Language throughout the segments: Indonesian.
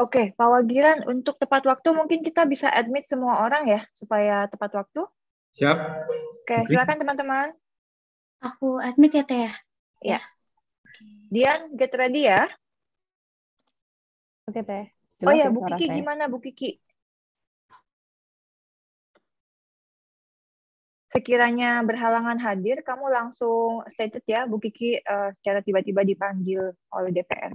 Oke, Pak Wagiran, untuk tepat waktu mungkin kita bisa admit semua orang ya, supaya tepat waktu. Siap. Oke, Putri. silakan teman-teman. Aku admit ya, Teh ya? Ya, Oke. Dian, get ready ya. Oke, Teh. Oh Jelas ya, ya Bu suara Kiki saya? gimana, Bu Kiki? Sekiranya berhalangan hadir, kamu langsung stated ya, Bu Kiki secara tiba-tiba dipanggil oleh DPR.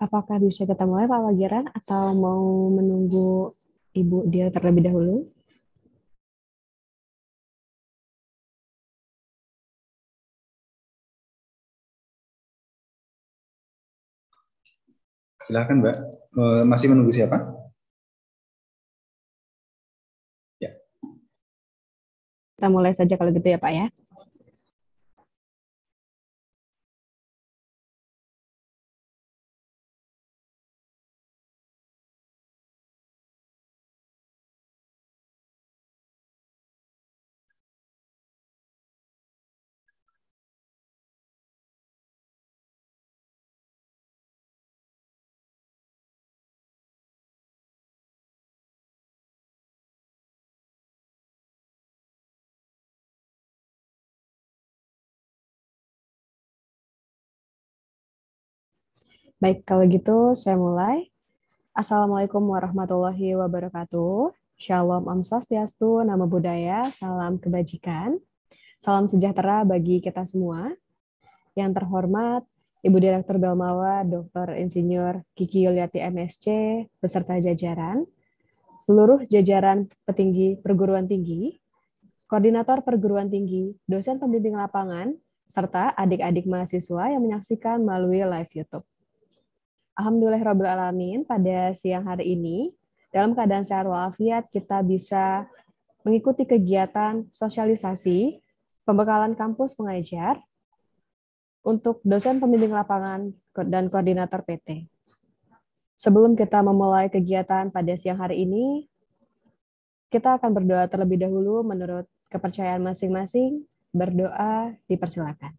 Apakah bisa kita mulai, Pak Wagiran, atau mau menunggu Ibu dia terlebih dahulu? Silakan, Mbak. Masih menunggu siapa? Ya. Kita mulai saja kalau gitu ya, Pak ya. Baik, kalau gitu saya mulai. Assalamualaikum warahmatullahi wabarakatuh. Shalom Om Swastiastu, Namo Buddhaya, salam kebajikan. Salam sejahtera bagi kita semua. Yang terhormat Ibu Direktur Belmawa, Dr. Insinyur Kiki Yuliati MSc, beserta jajaran, seluruh jajaran petinggi perguruan tinggi, koordinator perguruan tinggi, dosen pembimbing lapangan, serta adik-adik mahasiswa yang menyaksikan melalui live YouTube. Alhamdulillahirrahmanirrahim, pada siang hari ini, dalam keadaan sehat walafiat, kita bisa mengikuti kegiatan sosialisasi, pembekalan kampus pengajar, untuk dosen pembimbing lapangan dan koordinator PT. Sebelum kita memulai kegiatan pada siang hari ini, kita akan berdoa terlebih dahulu menurut kepercayaan masing-masing. Berdoa dipersilakan.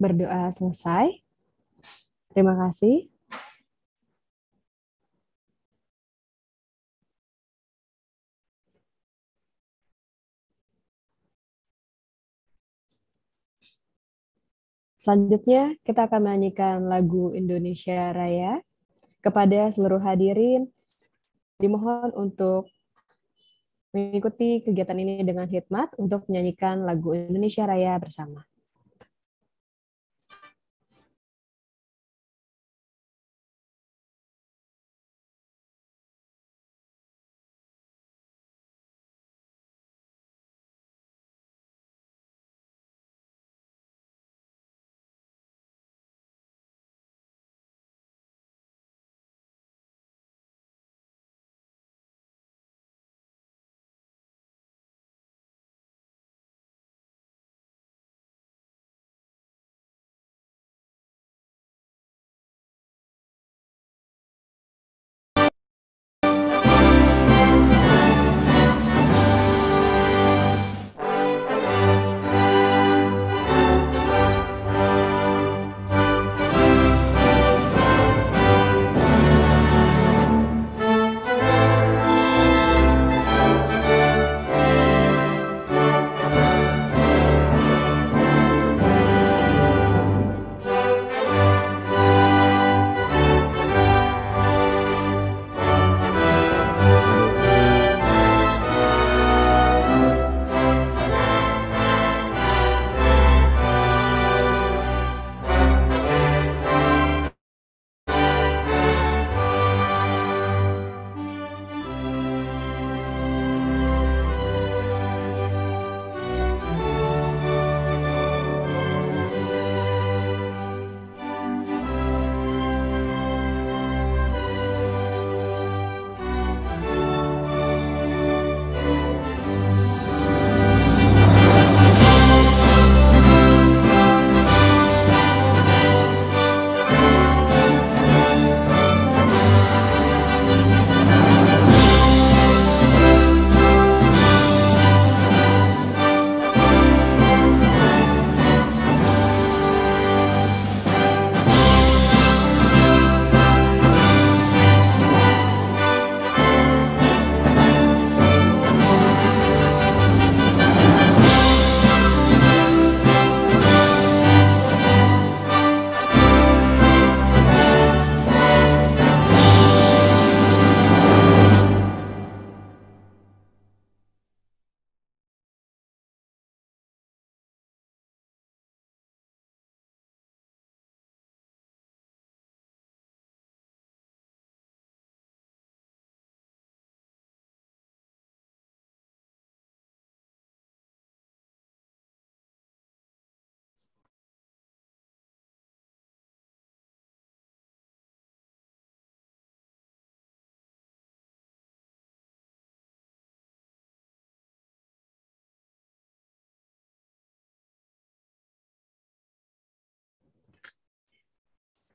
berdoa selesai. Terima kasih. Selanjutnya, kita akan menyanyikan lagu Indonesia Raya. Kepada seluruh hadirin, dimohon untuk mengikuti kegiatan ini dengan khidmat untuk menyanyikan lagu Indonesia Raya bersama.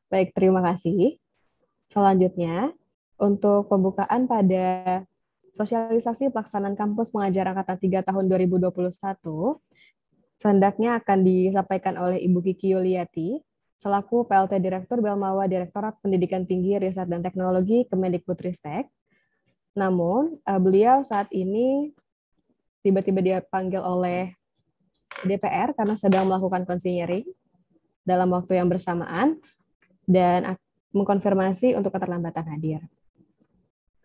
Baik, terima kasih. Selanjutnya, untuk pembukaan pada sosialisasi pelaksanaan kampus pengajar angkatan 3 tahun 2021, sehendaknya akan disampaikan oleh Ibu Kiki Yuliati, selaku PLT Direktur Belmawa Direktorat Pendidikan Tinggi, Riset dan Teknologi Kemendikbudristek. Namun, beliau saat ini tiba-tiba dipanggil oleh DPR karena sedang melakukan konsinyering dalam waktu yang bersamaan dan mengkonfirmasi untuk keterlambatan hadir.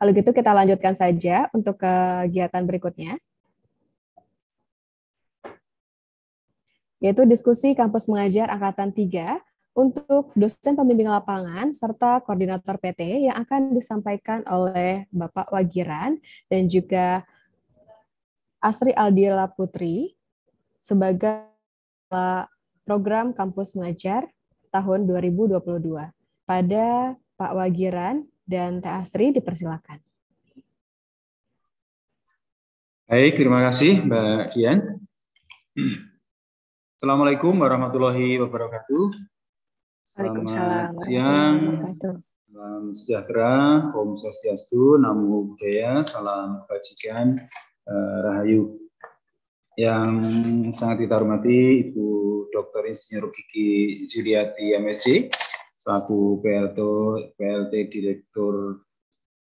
Kalau gitu kita lanjutkan saja untuk kegiatan berikutnya, yaitu diskusi kampus mengajar angkatan 3 untuk dosen pembimbing lapangan serta koordinator PT yang akan disampaikan oleh Bapak Wagiran dan juga Asri Aldila Putri sebagai program kampus mengajar tahun 2022. Pada Pak Wagiran dan Teh Asri dipersilakan. Baik, terima kasih Mbak Dian. Assalamualaikum warahmatullahi wabarakatuh. Selamat siang, salam sejahtera, Om Swastiastu, Namo Buddhaya, salam kebajikan, Rahayu. Yang sangat kita hormati Ibu Dr. Insinyur Kiki Juliati MSc, selaku PLT Direktur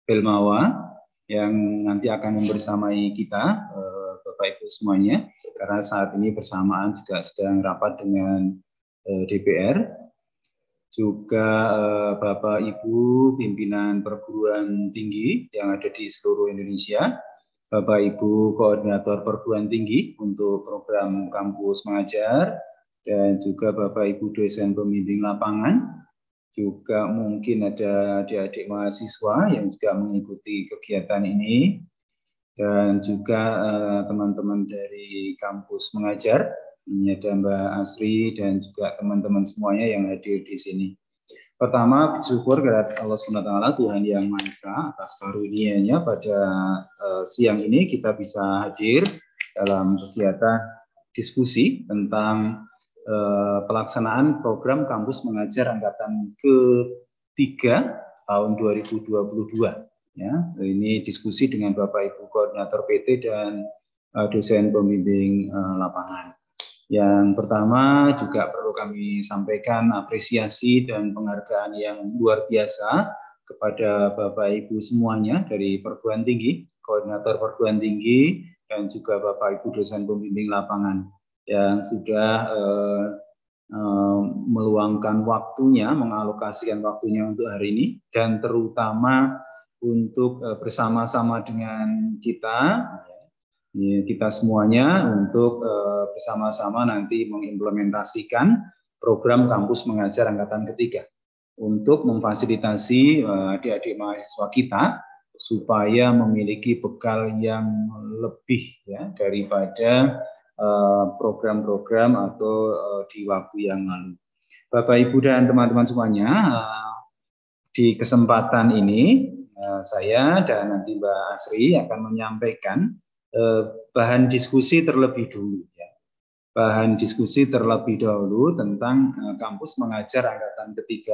Pelmawa, yang nanti akan membersamai kita, Bapak Ibu semuanya, karena saat ini bersamaan juga sedang rapat dengan DPR, juga Bapak Ibu pimpinan perguruan tinggi yang ada di seluruh Indonesia, Bapak Ibu koordinator perguruan tinggi untuk program kampus mengajar, dan juga Bapak Ibu dosen pembimbing lapangan, juga mungkin ada adik-adik mahasiswa yang juga mengikuti kegiatan ini, dan juga teman-teman dari kampus mengajar. Ini ada Mbak Asri dan juga teman-teman semuanya yang hadir di sini. Pertama, bersyukur kepada Allah SWT, Tuhan Yang Maha Esa, atas karunia-Nya pada siang ini kita bisa hadir dalam kegiatan diskusi tentang pelaksanaan program kampus mengajar angkatan ke-3 tahun 2022. Ya, ini diskusi dengan Bapak Ibu koordinator PT dan dosen pembimbing lapangan. Yang pertama juga perlu kami sampaikan apresiasi dan penghargaan yang luar biasa kepada Bapak Ibu semuanya dari perguruan tinggi, koordinator perguruan tinggi, dan juga Bapak Ibu dosen pembimbing lapangan yang sudah meluangkan waktunya, mengalokasikan waktunya untuk hari ini, dan terutama untuk bersama-sama dengan kita semuanya untuk bersama-sama nanti mengimplementasikan program kampus mengajar angkatan ke-3 untuk memfasilitasi adik-adik mahasiswa kita supaya memiliki bekal yang lebih ya daripada program-program atau di waktu yang lalu. Bapak, Ibu, dan teman-teman semuanya, di kesempatan ini saya dan nanti Mbak Asri akan menyampaikan bahan diskusi terlebih dulu ya. Bahan diskusi terlebih dahulu tentang kampus mengajar angkatan ke-3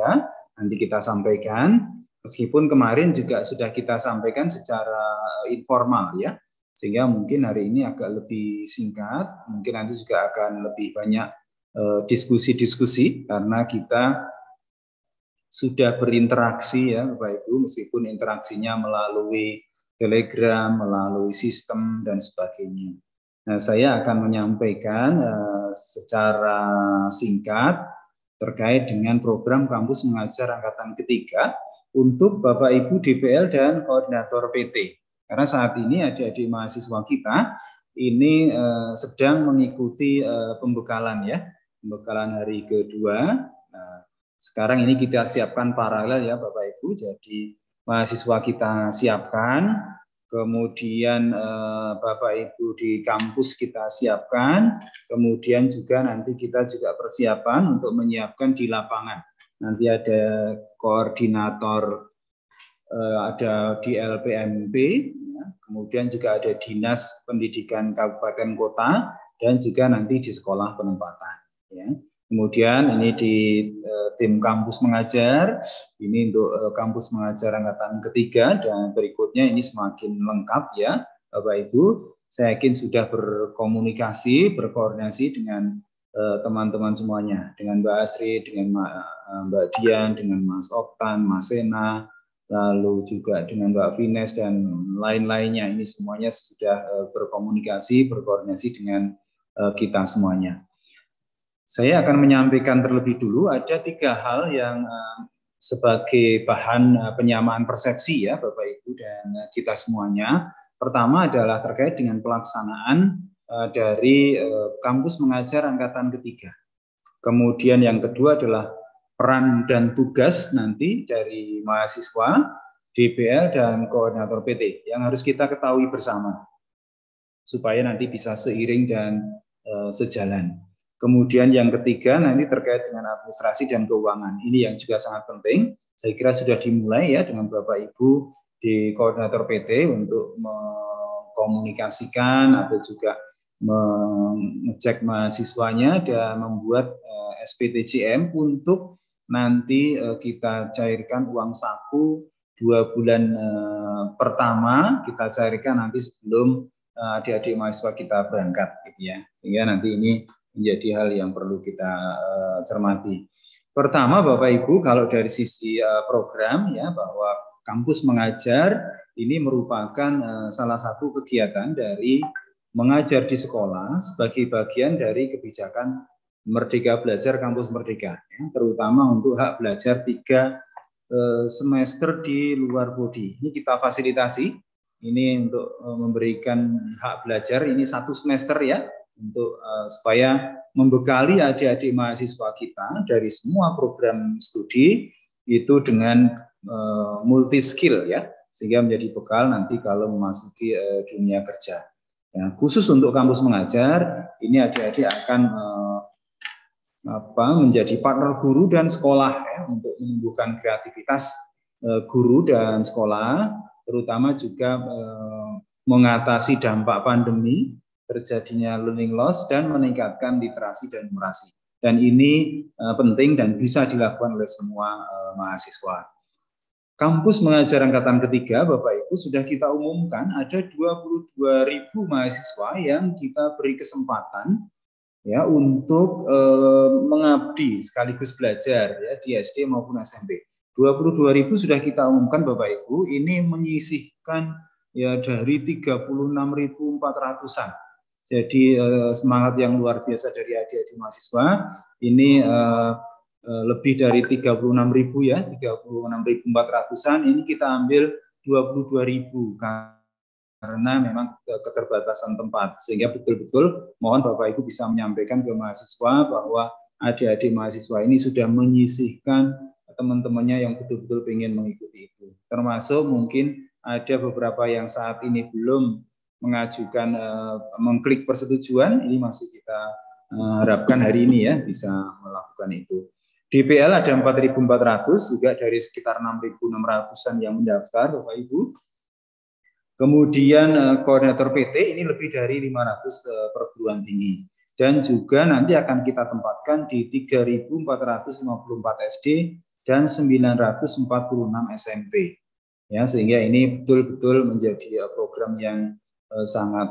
nanti kita sampaikan, meskipun kemarin juga sudah kita sampaikan secara informal ya, sehingga mungkin hari ini agak lebih singkat, mungkin nanti juga akan lebih banyak diskusi-diskusi karena kita sudah berinteraksi ya Bapak Ibu, meskipun interaksinya melalui Telegram, melalui sistem, dan sebagainya. Nah, saya akan menyampaikan secara singkat terkait dengan program kampus mengajar angkatan ke-3 untuk Bapak Ibu DPL dan koordinator PT. Karena saat ini adik-adik mahasiswa kita ini sedang mengikuti pembekalan ya, pembekalan hari kedua. Nah, sekarang ini kita siapkan paralel ya Bapak Ibu, jadi mahasiswa kita siapkan, kemudian Bapak Ibu di kampus kita siapkan, kemudian juga nanti kita juga persiapan untuk menyiapkan di lapangan. Nanti ada koordinator, ada di LPMP, ya, kemudian juga ada Dinas Pendidikan Kabupaten Kota, dan juga nanti di sekolah penempatan. Ya. Kemudian ini di tim kampus mengajar, ini untuk kampus mengajar angkatan ke-3, dan berikutnya ini semakin lengkap ya Bapak Ibu. Saya yakin sudah berkomunikasi, berkoordinasi dengan teman-teman semuanya, dengan Mbak Asri, dengan Mbak Dian, dengan Mas Oktan, Mas Sena, lalu juga dengan Mbak Vines dan lain-lainnya. Ini semuanya sudah berkomunikasi, berkoordinasi dengan kita semuanya. Saya akan menyampaikan terlebih dulu ada 3 hal yang sebagai bahan penyamaan persepsi ya Bapak Ibu dan kita semuanya. Pertama adalah terkait dengan pelaksanaan dari kampus mengajar angkatan ke-3. Kemudian yang kedua adalah peran dan tugas nanti dari mahasiswa, DPL, dan koordinator PT yang harus kita ketahui bersama supaya nanti bisa seiring dan sejalan. Kemudian yang ketiga nanti terkait dengan administrasi dan keuangan. Ini yang juga sangat penting. Saya kira sudah dimulai ya dengan Bapak Ibu di koordinator PT untuk mengkomunikasikan atau juga mengecek mahasiswanya dan membuat SPTJM untuk nanti kita cairkan uang saku 2 bulan pertama, kita cairkan nanti sebelum adik-adik mahasiswa kita berangkat, gitu ya. Sehingga nanti ini menjadi hal yang perlu kita cermati. Pertama, Bapak Ibu, kalau dari sisi program ya, bahwa kampus mengajar ini merupakan salah satu kegiatan dari mengajar di sekolah sebagai bagian dari kebijakan Merdeka Belajar Kampus Merdeka, ya, terutama untuk hak belajar 3 semester di luar prodi. Ini kita fasilitasi, ini untuk memberikan hak belajar ini 1 semester ya, untuk supaya membekali adik-adik mahasiswa kita dari semua program studi itu dengan multi skill ya, sehingga menjadi bekal nanti kalau memasuki dunia kerja. Ya, khusus untuk kampus mengajar, ini adik-adik akan menjadi partner guru dan sekolah ya, untuk menumbuhkan kreativitas guru dan sekolah, terutama juga mengatasi dampak pandemi, terjadinya learning loss, dan meningkatkan literasi dan numerasi. Dan ini penting dan bisa dilakukan oleh semua mahasiswa. Kampus mengajar angkatan ketiga, Bapak Ibu, sudah kita umumkan ada 22.000 mahasiswa yang kita beri kesempatan ya untuk mengabdi sekaligus belajar ya di SD maupun SMP. 22.000 sudah kita umumkan, Bapak Ibu, ini menyisihkan ya dari 36.400-an. Jadi semangat yang luar biasa dari adik-adik mahasiswa. Ini lebih dari 36.000 ya, 36.400-an, ini kita ambil 22.000 karena memang keterbatasan tempat, sehingga betul-betul mohon Bapak Ibu bisa menyampaikan ke mahasiswa bahwa adik-adik mahasiswa ini sudah menyisihkan teman-temannya yang betul-betul ingin mengikuti itu, termasuk mungkin ada beberapa yang saat ini belum mengajukan mengklik persetujuan, ini masih kita harapkan hari ini ya bisa melakukan itu. DPL ada 4.400, juga dari sekitar 6.600-an yang mendaftar, Bapak Ibu. Kemudian koordinator PT ini lebih dari 500 perguruan tinggi. Dan juga nanti akan kita tempatkan di 3.454 SD dan 946 SMP. Ya, sehingga ini betul-betul menjadi program yang sangat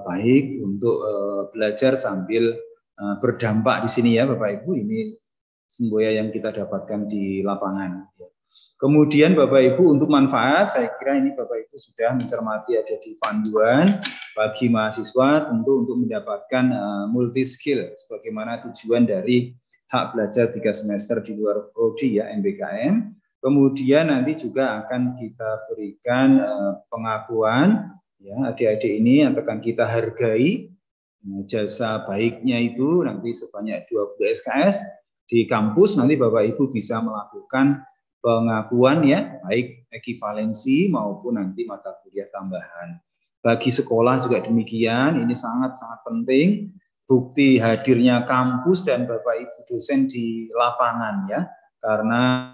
baik untuk belajar sambil berdampak di sini ya Bapak Ibu. Ini semboya yang kita dapatkan di lapangan. Kemudian Bapak Ibu untuk manfaat, saya kira ini Bapak Ibu sudah mencermati ada di panduan bagi mahasiswa tentu untuk mendapatkan multi skill sebagaimana tujuan dari hak belajar 3 semester di luar prodi ya MBKM. Kemudian nanti juga akan kita berikan pengakuan ya adik-adik ini akan kita hargai jasa baiknya itu nanti sebanyak 20 SKS. Di kampus nanti Bapak Ibu bisa melakukan pengakuan ya, baik ekivalensi maupun nanti mata kuliah tambahan. Bagi sekolah juga demikian, ini sangat-sangat penting bukti hadirnya kampus dan Bapak Ibu dosen di lapangan ya, karena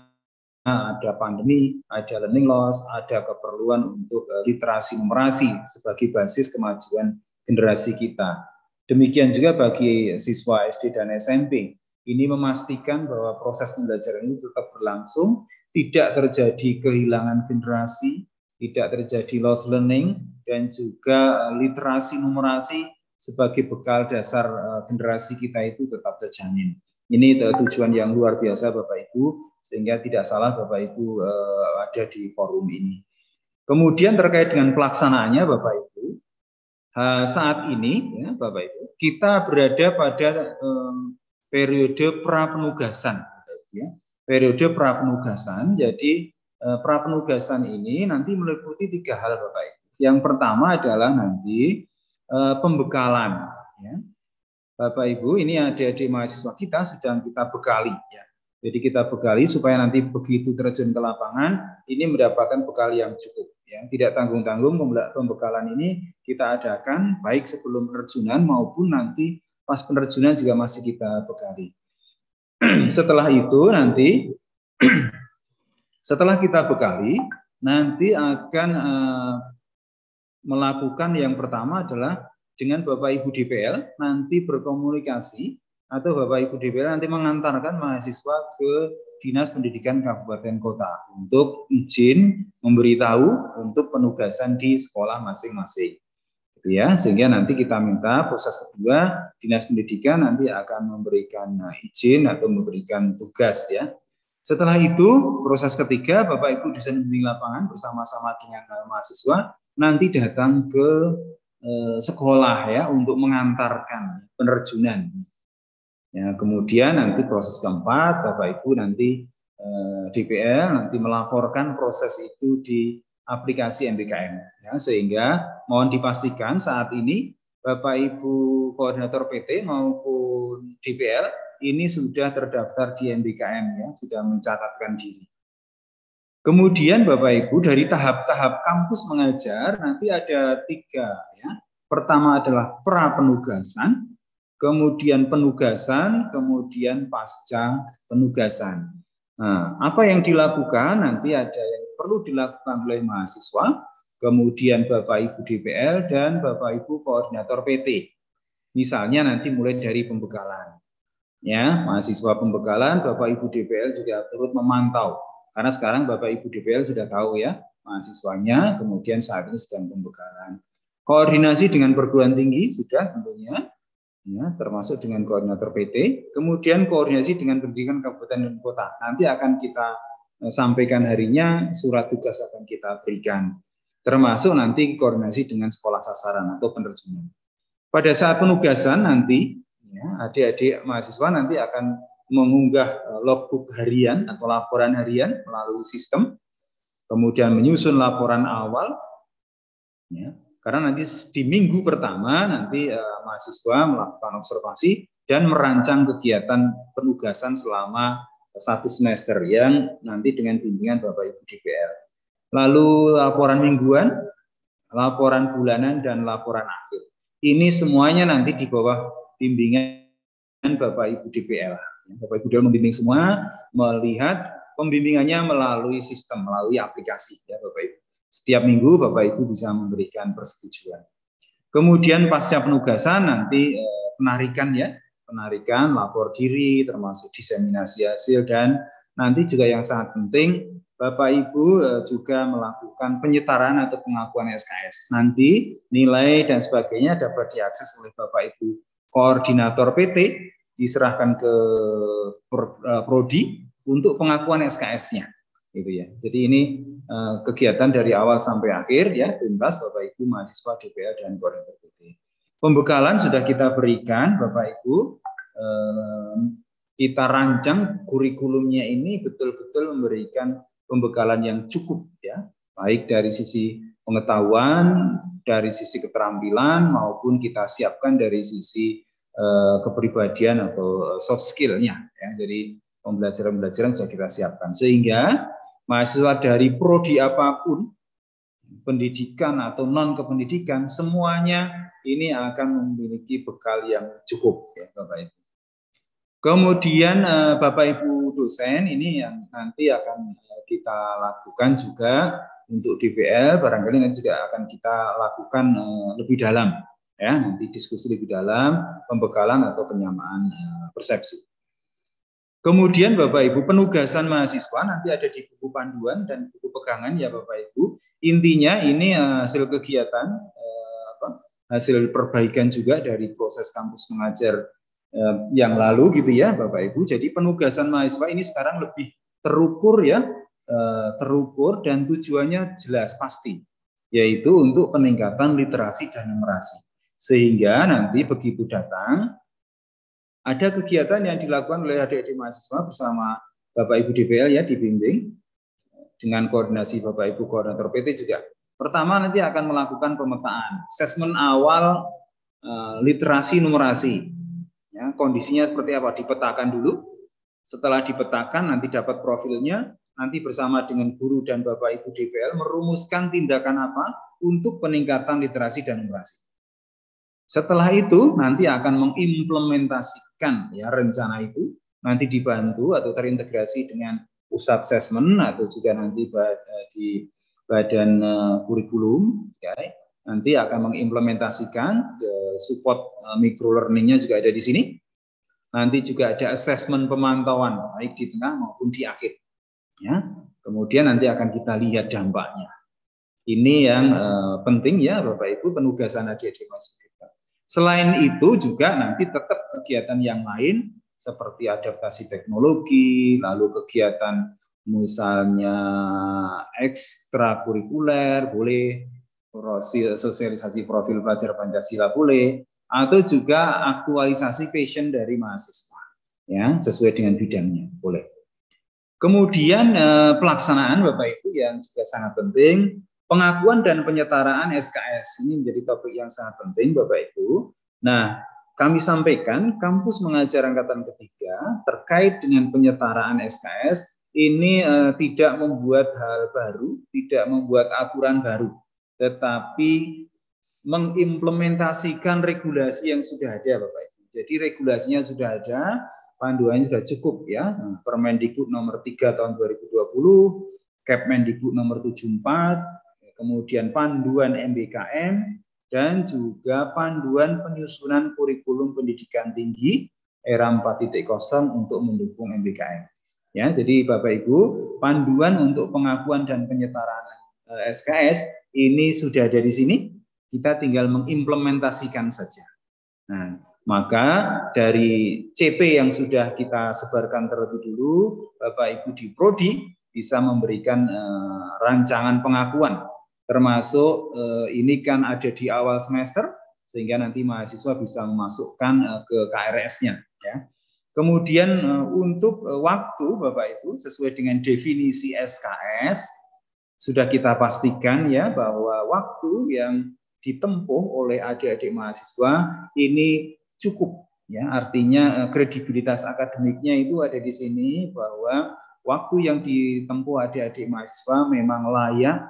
ada pandemi, ada learning loss, ada keperluan untuk literasi numerasi sebagai basis kemajuan generasi kita. Demikian juga bagi siswa SD dan SMP. Ini memastikan bahwa proses pembelajaran ini tetap berlangsung, tidak terjadi kehilangan generasi, tidak terjadi loss learning, dan juga literasi numerasi sebagai bekal dasar generasi kita itu tetap terjamin. Ini tujuan yang luar biasa Bapak Ibu, sehingga tidak salah Bapak Ibu ada di forum ini. Kemudian terkait dengan pelaksanaannya Bapak Ibu, saat ini ya Bapak Ibu, kita berada pada periode prapenugasan, ya. Periode prapenugasan. Jadi prapenugasan ini nanti meliputi 3 hal, Bapak Ibu. Yang pertama adalah nanti pembekalan. Ya. Bapak Ibu, ini adik-adik mahasiswa kita sedang kita bekali. Ya. Jadi kita bekali supaya nanti begitu terjun ke lapangan, ini mendapatkan bekal yang cukup. Ya. Tidak tanggung-tanggung pembekalan ini kita adakan baik sebelum penerjunan maupun nanti pas penerjunan juga masih kita bekali. Setelah itu nanti, setelah kita bekali, nanti akan melakukan yang pertama adalah dengan Bapak Ibu DPL nanti berkomunikasi atau Bapak Ibu DPL nanti mengantarkan mahasiswa ke Dinas Pendidikan Kabupaten Kota untuk izin memberitahu untuk penugasan di sekolah masing-masing. ya, sehingga nanti kita minta proses kedua, Dinas Pendidikan nanti akan memberikan izin atau memberikan tugas ya. Setelah itu proses ketiga, Bapak Ibu dosen pembimbing lapangan bersama-sama dengan mahasiswa nanti datang ke sekolah ya untuk mengantarkan penerjunan. Ya, kemudian nanti proses keempat, Bapak Ibu nanti DPL nanti melaporkan proses itu di aplikasi MBKM, ya, sehingga mohon dipastikan saat ini Bapak Ibu koordinator PT maupun DPL ini sudah terdaftar di MBKM, ya, sudah mencatatkan diri. Kemudian Bapak Ibu dari tahap-tahap kampus mengajar nanti ada 3 ya. Pertama adalah pra penugasan, kemudian penugasan, kemudian pasca penugasan. Nah, apa yang dilakukan nanti ada yang perlu dilakukan oleh mahasiswa, kemudian Bapak Ibu DPL dan Bapak Ibu koordinator PT. Misalnya nanti mulai dari pembekalan. Ya, mahasiswa pembekalan, Bapak Ibu DPL juga turut memantau. Karena sekarang Bapak Ibu DPL sudah tahu ya, mahasiswanya, kemudian saat ini sedang pembekalan. Koordinasi dengan perguruan tinggi sudah tentunya, ya, termasuk dengan koordinator PT, kemudian koordinasi dengan pendidikan kabupaten dan kota. Nanti akan kita sampaikan harinya, surat tugas akan kita berikan. Termasuk nanti koordinasi dengan sekolah sasaran atau penerjunan. Pada saat penugasan nanti, ya, adik-adik mahasiswa nanti akan mengunggah logbook harian atau laporan harian melalui sistem, kemudian menyusun laporan awal, ya. Karena nanti di minggu pertama nanti mahasiswa melakukan observasi dan merancang kegiatan penugasan selama 1 semester yang nanti dengan bimbingan Bapak Ibu DPL. Lalu laporan mingguan, laporan bulanan, dan laporan akhir. Ini semuanya nanti di bawah bimbingan Bapak Ibu DPL. Bapak Ibu DPL membimbing semua, melihat pembimbingannya melalui sistem, melalui aplikasi ya Bapak Ibu. Setiap minggu Bapak Ibu bisa memberikan persetujuan. Kemudian pasca penugasan nanti penarikan ya, penarikan lapor diri termasuk diseminasi hasil, dan nanti juga yang sangat penting Bapak Ibu juga melakukan penyetaran atau pengakuan SKS. Nanti nilai dan sebagainya dapat diakses oleh Bapak Ibu koordinator PT, diserahkan ke prodi untuk pengakuan SKS-nya. Gitu ya. Jadi ini kegiatan dari awal sampai akhir ya, tuntas Bapak Ibu mahasiswa DPL dan koordinator PT. Pembekalan sudah kita berikan Bapak Ibu, kita rancang kurikulumnya ini betul-betul memberikan pembekalan yang cukup ya, baik dari sisi pengetahuan, dari sisi keterampilan, maupun kita siapkan dari sisi kepribadian atau soft skill-nya ya. Jadi pembelajaran sudah kita siapkan sehingga mahasiswa dari prodi apapun, pendidikan atau non kependidikan, semuanya ini akan memiliki bekal yang cukup ya Bapak Ibu. Kemudian Bapak Ibu dosen ini yang nanti akan kita lakukan juga untuk DPL, barangkali nanti juga akan kita lakukan lebih dalam ya, nanti diskusi lebih dalam pembekalan atau penyamaan persepsi. Kemudian Bapak Ibu penugasan mahasiswa nanti ada di buku panduan dan buku pegangan ya Bapak Ibu. Intinya ini hasil kegiatan, hasil perbaikan juga dari proses kampus mengajar yang lalu gitu ya Bapak Ibu. Jadi penugasan mahasiswa ini sekarang lebih terukur ya, terukur dan tujuannya jelas pasti, yaitu untuk peningkatan literasi dan numerasi. Sehingga nanti begitu datang, ada kegiatan yang dilakukan oleh adik-adik mahasiswa bersama Bapak Ibu DPL ya, dibimbing dengan koordinasi Bapak Ibu koordinator PT juga. Pertama nanti akan melakukan pemetaan, asesmen awal literasi numerasi. Ya, kondisinya seperti apa? Dipetakan dulu. Setelah dipetakan nanti dapat profilnya, nanti bersama dengan guru dan Bapak Ibu DPL merumuskan tindakan apa untuk peningkatan literasi dan numerasi. Setelah itu nanti akan mengimplementasikan ya rencana itu, nanti dibantu atau terintegrasi dengan pusat assessment atau juga nanti di badan kurikulum ya, nanti akan mengimplementasikan support micro learning-nya juga ada di sini. Nanti juga ada assessment pemantauan baik di tengah maupun di akhir ya. Kemudian nanti akan kita lihat dampaknya. Ini yang penting ya Bapak Ibu, penugasan adik-adik mahasiswa kita. Selain itu juga nanti tetap kegiatan yang lain seperti adaptasi teknologi, lalu kegiatan misalnya ekstrakurikuler boleh, sosialisasi profil pelajar Pancasila boleh, atau juga aktualisasi passion dari mahasiswa, ya sesuai dengan bidangnya boleh. Kemudian pelaksanaan Bapak Ibu yang juga sangat penting, pengakuan dan penyetaraan SKS ini menjadi topik yang sangat penting Bapak Ibu. Nah, kami sampaikan kampus mengajar angkatan ketiga terkait dengan penyetaraan SKS ini tidak membuat hal baru, tidak membuat aturan baru, tetapi mengimplementasikan regulasi yang sudah ada Bapak Ibu. Jadi regulasinya sudah ada, panduannya sudah cukup ya. Permendikbud nomor 3 tahun 2020, Kepmendikbud nomor 74, kemudian panduan MBKM, dan juga panduan penyusunan kurikulum pendidikan tinggi era 4.0 untuk mendukung MBKM. Ya, jadi Bapak Ibu, panduan untuk pengakuan dan penyetaraan SKS ini sudah ada di sini, kita tinggal mengimplementasikan saja. Nah, maka dari CP yang sudah kita sebarkan terlebih dulu, Bapak Ibu di Prodi bisa memberikan rancangan pengakuan, termasuk ini kan ada di awal semester, sehingga nanti mahasiswa bisa memasukkan ke KRS-nya. Ya. Kemudian untuk waktu Bapak Ibu sesuai dengan definisi SKS sudah kita pastikan ya bahwa waktu yang ditempuh oleh adik-adik mahasiswa ini cukup ya, artinya kredibilitas akademiknya itu ada di sini bahwa waktu yang ditempuh adik-adik mahasiswa memang layak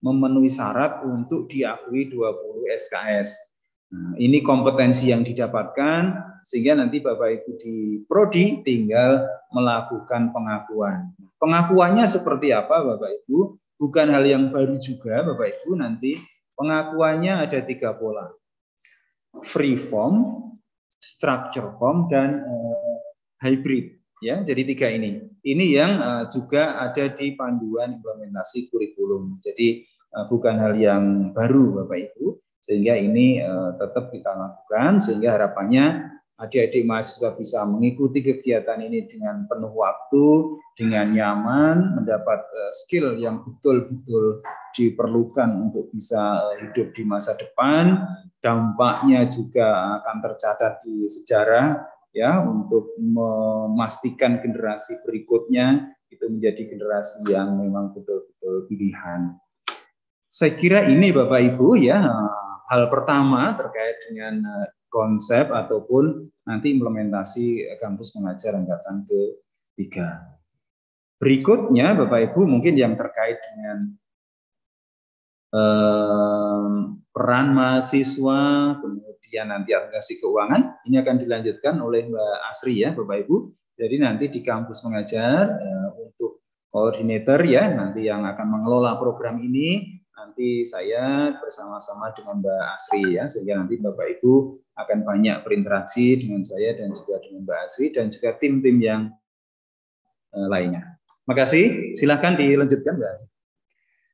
memenuhi syarat untuk diakui 20 SKS. Nah, ini kompetensi yang didapatkan sehingga nanti Bapak Ibu di Prodi tinggal melakukan pengakuan. Pengakuannya seperti apa Bapak Ibu? Bukan hal yang baru juga Bapak Ibu, nanti pengakuannya ada 3 pola. Free form, structure form, dan hybrid. Ya, jadi 3 ini. Ini yang juga ada di panduan implementasi kurikulum. Jadi bukan hal yang baru Bapak Ibu. Sehingga ini tetap kita lakukan, sehingga harapannya adik-adik mahasiswa bisa mengikuti kegiatan ini dengan penuh waktu, dengan nyaman, mendapat skill yang betul-betul diperlukan untuk bisa hidup di masa depan. Dampaknya juga akan tercatat di sejarah, ya, untuk memastikan generasi berikutnya itu menjadi generasi yang memang betul-betul pilihan. Saya kira ini Bapak Ibu ya, hal pertama terkait dengan konsep ataupun nanti implementasi kampus mengajar angkatan ke-3. Berikutnya Bapak Ibu mungkin yang terkait dengan peran mahasiswa, kemudian nanti administrasi keuangan, ini akan dilanjutkan oleh Mbak Asri ya Bapak Ibu. Jadi nanti di kampus mengajar untuk koordinator ya, nanti yang akan mengelola program ini, nanti saya bersama-sama dengan Mbak Asri ya, sehingga nanti Bapak Ibu akan banyak berinteraksi dengan saya dan juga dengan Mbak Asri dan juga tim-tim yang lainnya. Terima kasih, silahkan dilanjutkan Mbak Asri.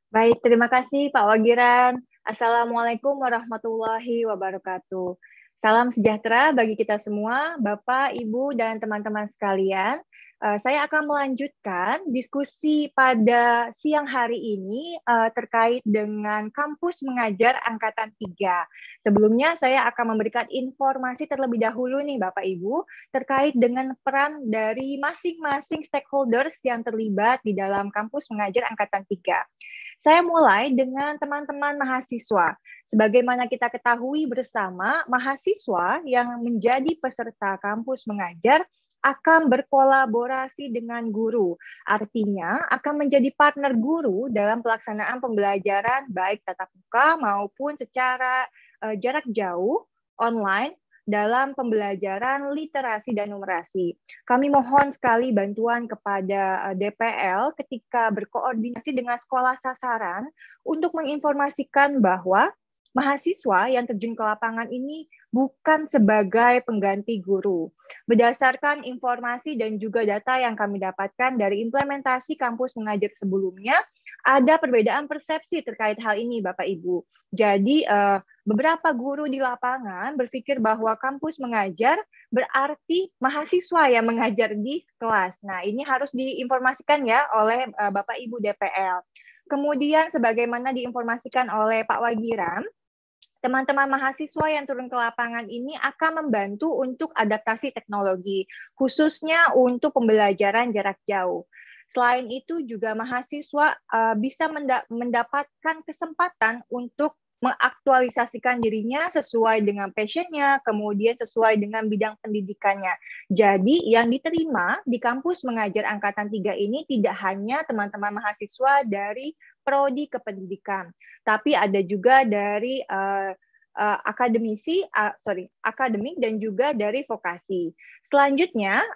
Baik, terima kasih Pak Wagiran. Assalamualaikum warahmatullahi wabarakatuh. Salam sejahtera bagi kita semua, Bapak, Ibu, dan teman-teman sekalian. Saya akan melanjutkan diskusi pada siang hari ini terkait dengan kampus mengajar angkatan 3. Sebelumnya saya akan memberikan informasi terlebih dahulu nih Bapak Ibu terkait dengan peran dari masing-masing stakeholders yang terlibat di dalam kampus mengajar angkatan 3. Saya mulai dengan teman-teman mahasiswa. Sebagaimana kita ketahui bersama, mahasiswa yang menjadi peserta kampus mengajar akan berkolaborasi dengan guru. Artinya akan menjadi partner guru dalam pelaksanaan pembelajaran baik tatap muka maupun secara jarak jauh online dalam pembelajaran literasi dan numerasi. Kami mohon sekali bantuan kepada DPL ketika berkoordinasi dengan sekolah sasaran untuk menginformasikan bahwa mahasiswa yang terjun ke lapangan ini bukan sebagai pengganti guru. Berdasarkan informasi dan juga data yang kami dapatkan dari implementasi kampus mengajar sebelumnya, ada perbedaan persepsi terkait hal ini, Bapak Ibu. Jadi, beberapa guru di lapangan berpikir bahwa kampus mengajar berarti mahasiswa yang mengajar di kelas. Nah, ini harus diinformasikan ya oleh Bapak Ibu DPL. Kemudian, sebagaimana diinformasikan oleh Pak Wagiran, teman-teman mahasiswa yang turun ke lapangan ini akan membantu untuk adaptasi teknologi, khususnya untuk pembelajaran jarak jauh. Selain itu juga mahasiswa bisa mendapatkan kesempatan untuk mengaktualisasikan dirinya sesuai dengan passion-nya, kemudian sesuai dengan bidang pendidikannya. Jadi yang diterima di kampus mengajar Angkatan 3 ini tidak hanya teman-teman mahasiswa dari prodi kependidikan, tapi ada juga dari akademik dan juga dari vokasi. Selanjutnya,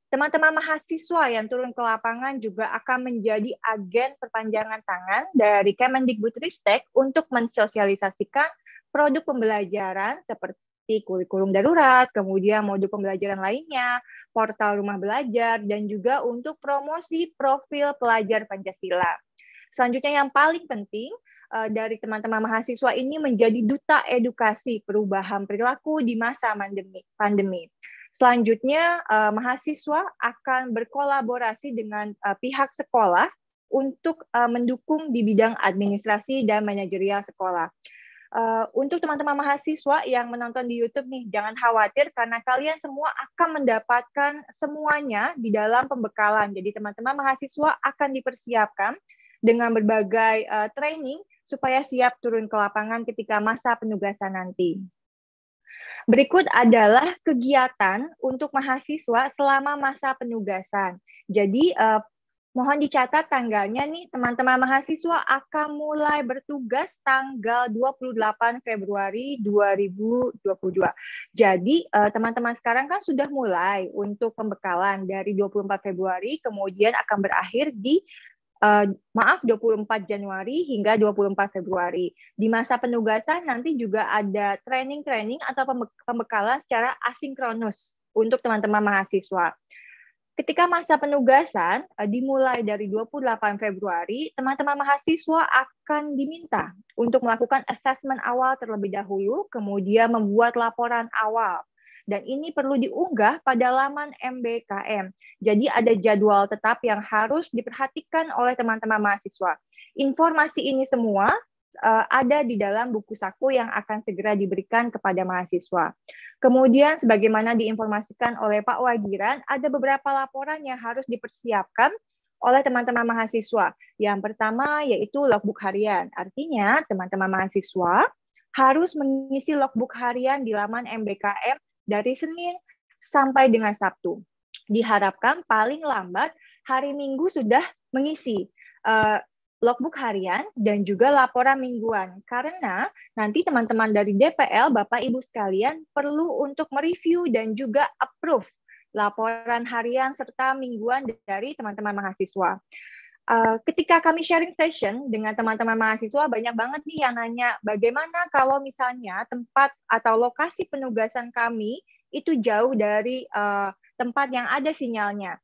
teman-teman mahasiswa yang turun ke lapangan juga akan menjadi agen perpanjangan tangan dari Kemendikbudristek untuk mensosialisasikan produk pembelajaran seperti kurikulum darurat, kemudian modul pembelajaran lainnya, portal rumah belajar, dan juga untuk promosi profil pelajar Pancasila. Selanjutnya yang paling penting, dari teman-teman mahasiswa ini menjadi duta edukasi perubahan perilaku di masa pandemi. Selanjutnya, mahasiswa akan berkolaborasi dengan pihak sekolah untuk mendukung di bidang administrasi dan manajerial sekolah. Untuk teman-teman mahasiswa yang menonton di YouTube nih, jangan khawatir karena kalian semua akan mendapatkan semuanya di dalam pembekalan. Jadi teman-teman mahasiswa akan dipersiapkan dengan berbagai training supaya siap turun ke lapangan ketika masa penugasan nanti. Berikut adalah kegiatan untuk mahasiswa selama masa penugasan. Jadi mohon dicatat tanggalnya nih, teman-teman mahasiswa akan mulai bertugas tanggal 28 Februari 2022. Jadi teman-teman sekarang kan sudah mulai untuk pembekalan dari 24 Februari, kemudian akan berakhir di 24 Januari hingga 24 Februari. Di masa penugasan nanti juga ada training-training atau pembekalan secara asinkronus untuk teman-teman mahasiswa. Ketika masa penugasan dimulai dari 28 Februari, teman-teman mahasiswa akan diminta untuk melakukan assessment awal terlebih dahulu, kemudian membuat laporan awal. Dan ini perlu diunggah pada laman MBKM. Jadi ada jadwal tetap yang harus diperhatikan oleh teman-teman mahasiswa. Informasi ini semua ada di dalam buku saku yang akan segera diberikan kepada mahasiswa. Kemudian sebagaimana diinformasikan oleh Pak Wagiran, ada beberapa laporan yang harus dipersiapkan oleh teman-teman mahasiswa. Yang pertama yaitu logbook harian. Artinya teman-teman mahasiswa harus mengisi logbook harian di laman MBKM dari Senin sampai dengan Sabtu. Diharapkan paling lambat hari Minggu sudah mengisi logbook harian dan juga laporan mingguan. Karena nanti teman-teman dari DPL, Bapak Ibu sekalian, perlu untuk mereview dan juga approve laporan harian serta mingguan dari teman-teman mahasiswa. Ketika kami sharing session dengan teman-teman mahasiswa, banyak banget nih yang nanya, bagaimana kalau misalnya tempat atau lokasi penugasan kami itu jauh dari tempat yang ada sinyalnya.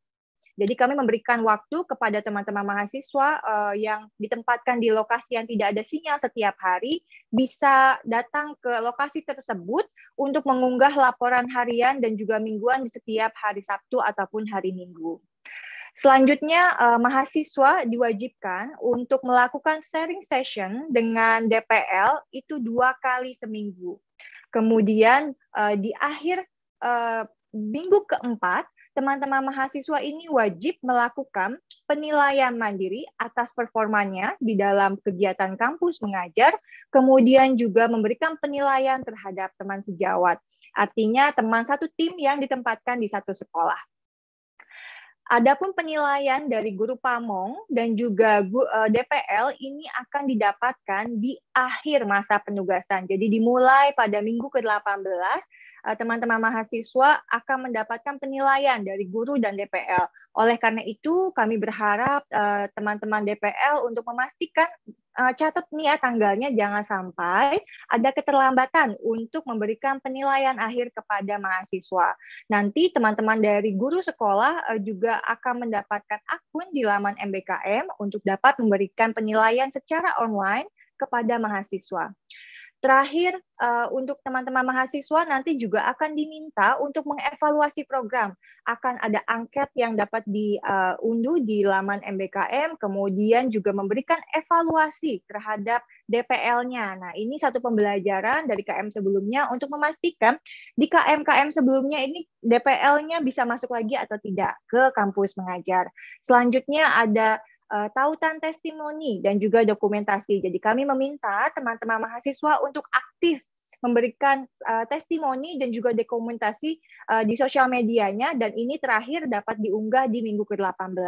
Jadi kami memberikan waktu kepada teman-teman mahasiswa yang ditempatkan di lokasi yang tidak ada sinyal setiap hari, bisa datang ke lokasi tersebut untuk mengunggah laporan harian dan juga mingguan di setiap hari Sabtu ataupun hari Minggu. Selanjutnya, mahasiswa diwajibkan untuk melakukan sharing session dengan DPL itu 2 kali seminggu. Kemudian di akhir minggu keempat, teman-teman mahasiswa ini wajib melakukan penilaian mandiri atas performanya di dalam kegiatan kampus mengajar, kemudian juga memberikan penilaian terhadap teman sejawat. Artinya teman satu tim yang ditempatkan di satu sekolah. Adapun penilaian dari guru pamong dan juga DPL ini akan didapatkan di akhir masa penugasan. Jadi dimulai pada minggu ke-18, teman-teman mahasiswa akan mendapatkan penilaian dari guru dan DPL. Oleh karena itu, kami berharap teman-teman DPL untuk memastikan catat nih ya tanggalnya, jangan sampai ada keterlambatan untuk memberikan penilaian akhir kepada mahasiswa. Nanti teman-teman dari guru sekolah juga akan mendapatkan akun di laman MBKM untuk dapat memberikan penilaian secara online kepada mahasiswa. Terakhir, untuk teman-teman mahasiswa nanti juga akan diminta untuk mengevaluasi program. Akan ada angket yang dapat diunduh di laman MBKM, kemudian juga memberikan evaluasi terhadap DPL-nya. Nah, ini satu pembelajaran dari KM sebelumnya untuk memastikan di KM-KM sebelumnya ini DPL-nya bisa masuk lagi atau tidak ke kampus mengajar. Selanjutnya ada tautan testimoni dan juga dokumentasi. Jadi kami meminta teman-teman mahasiswa untuk aktif memberikan testimoni dan juga dokumentasi di sosial medianya, dan ini terakhir dapat diunggah di minggu ke-18.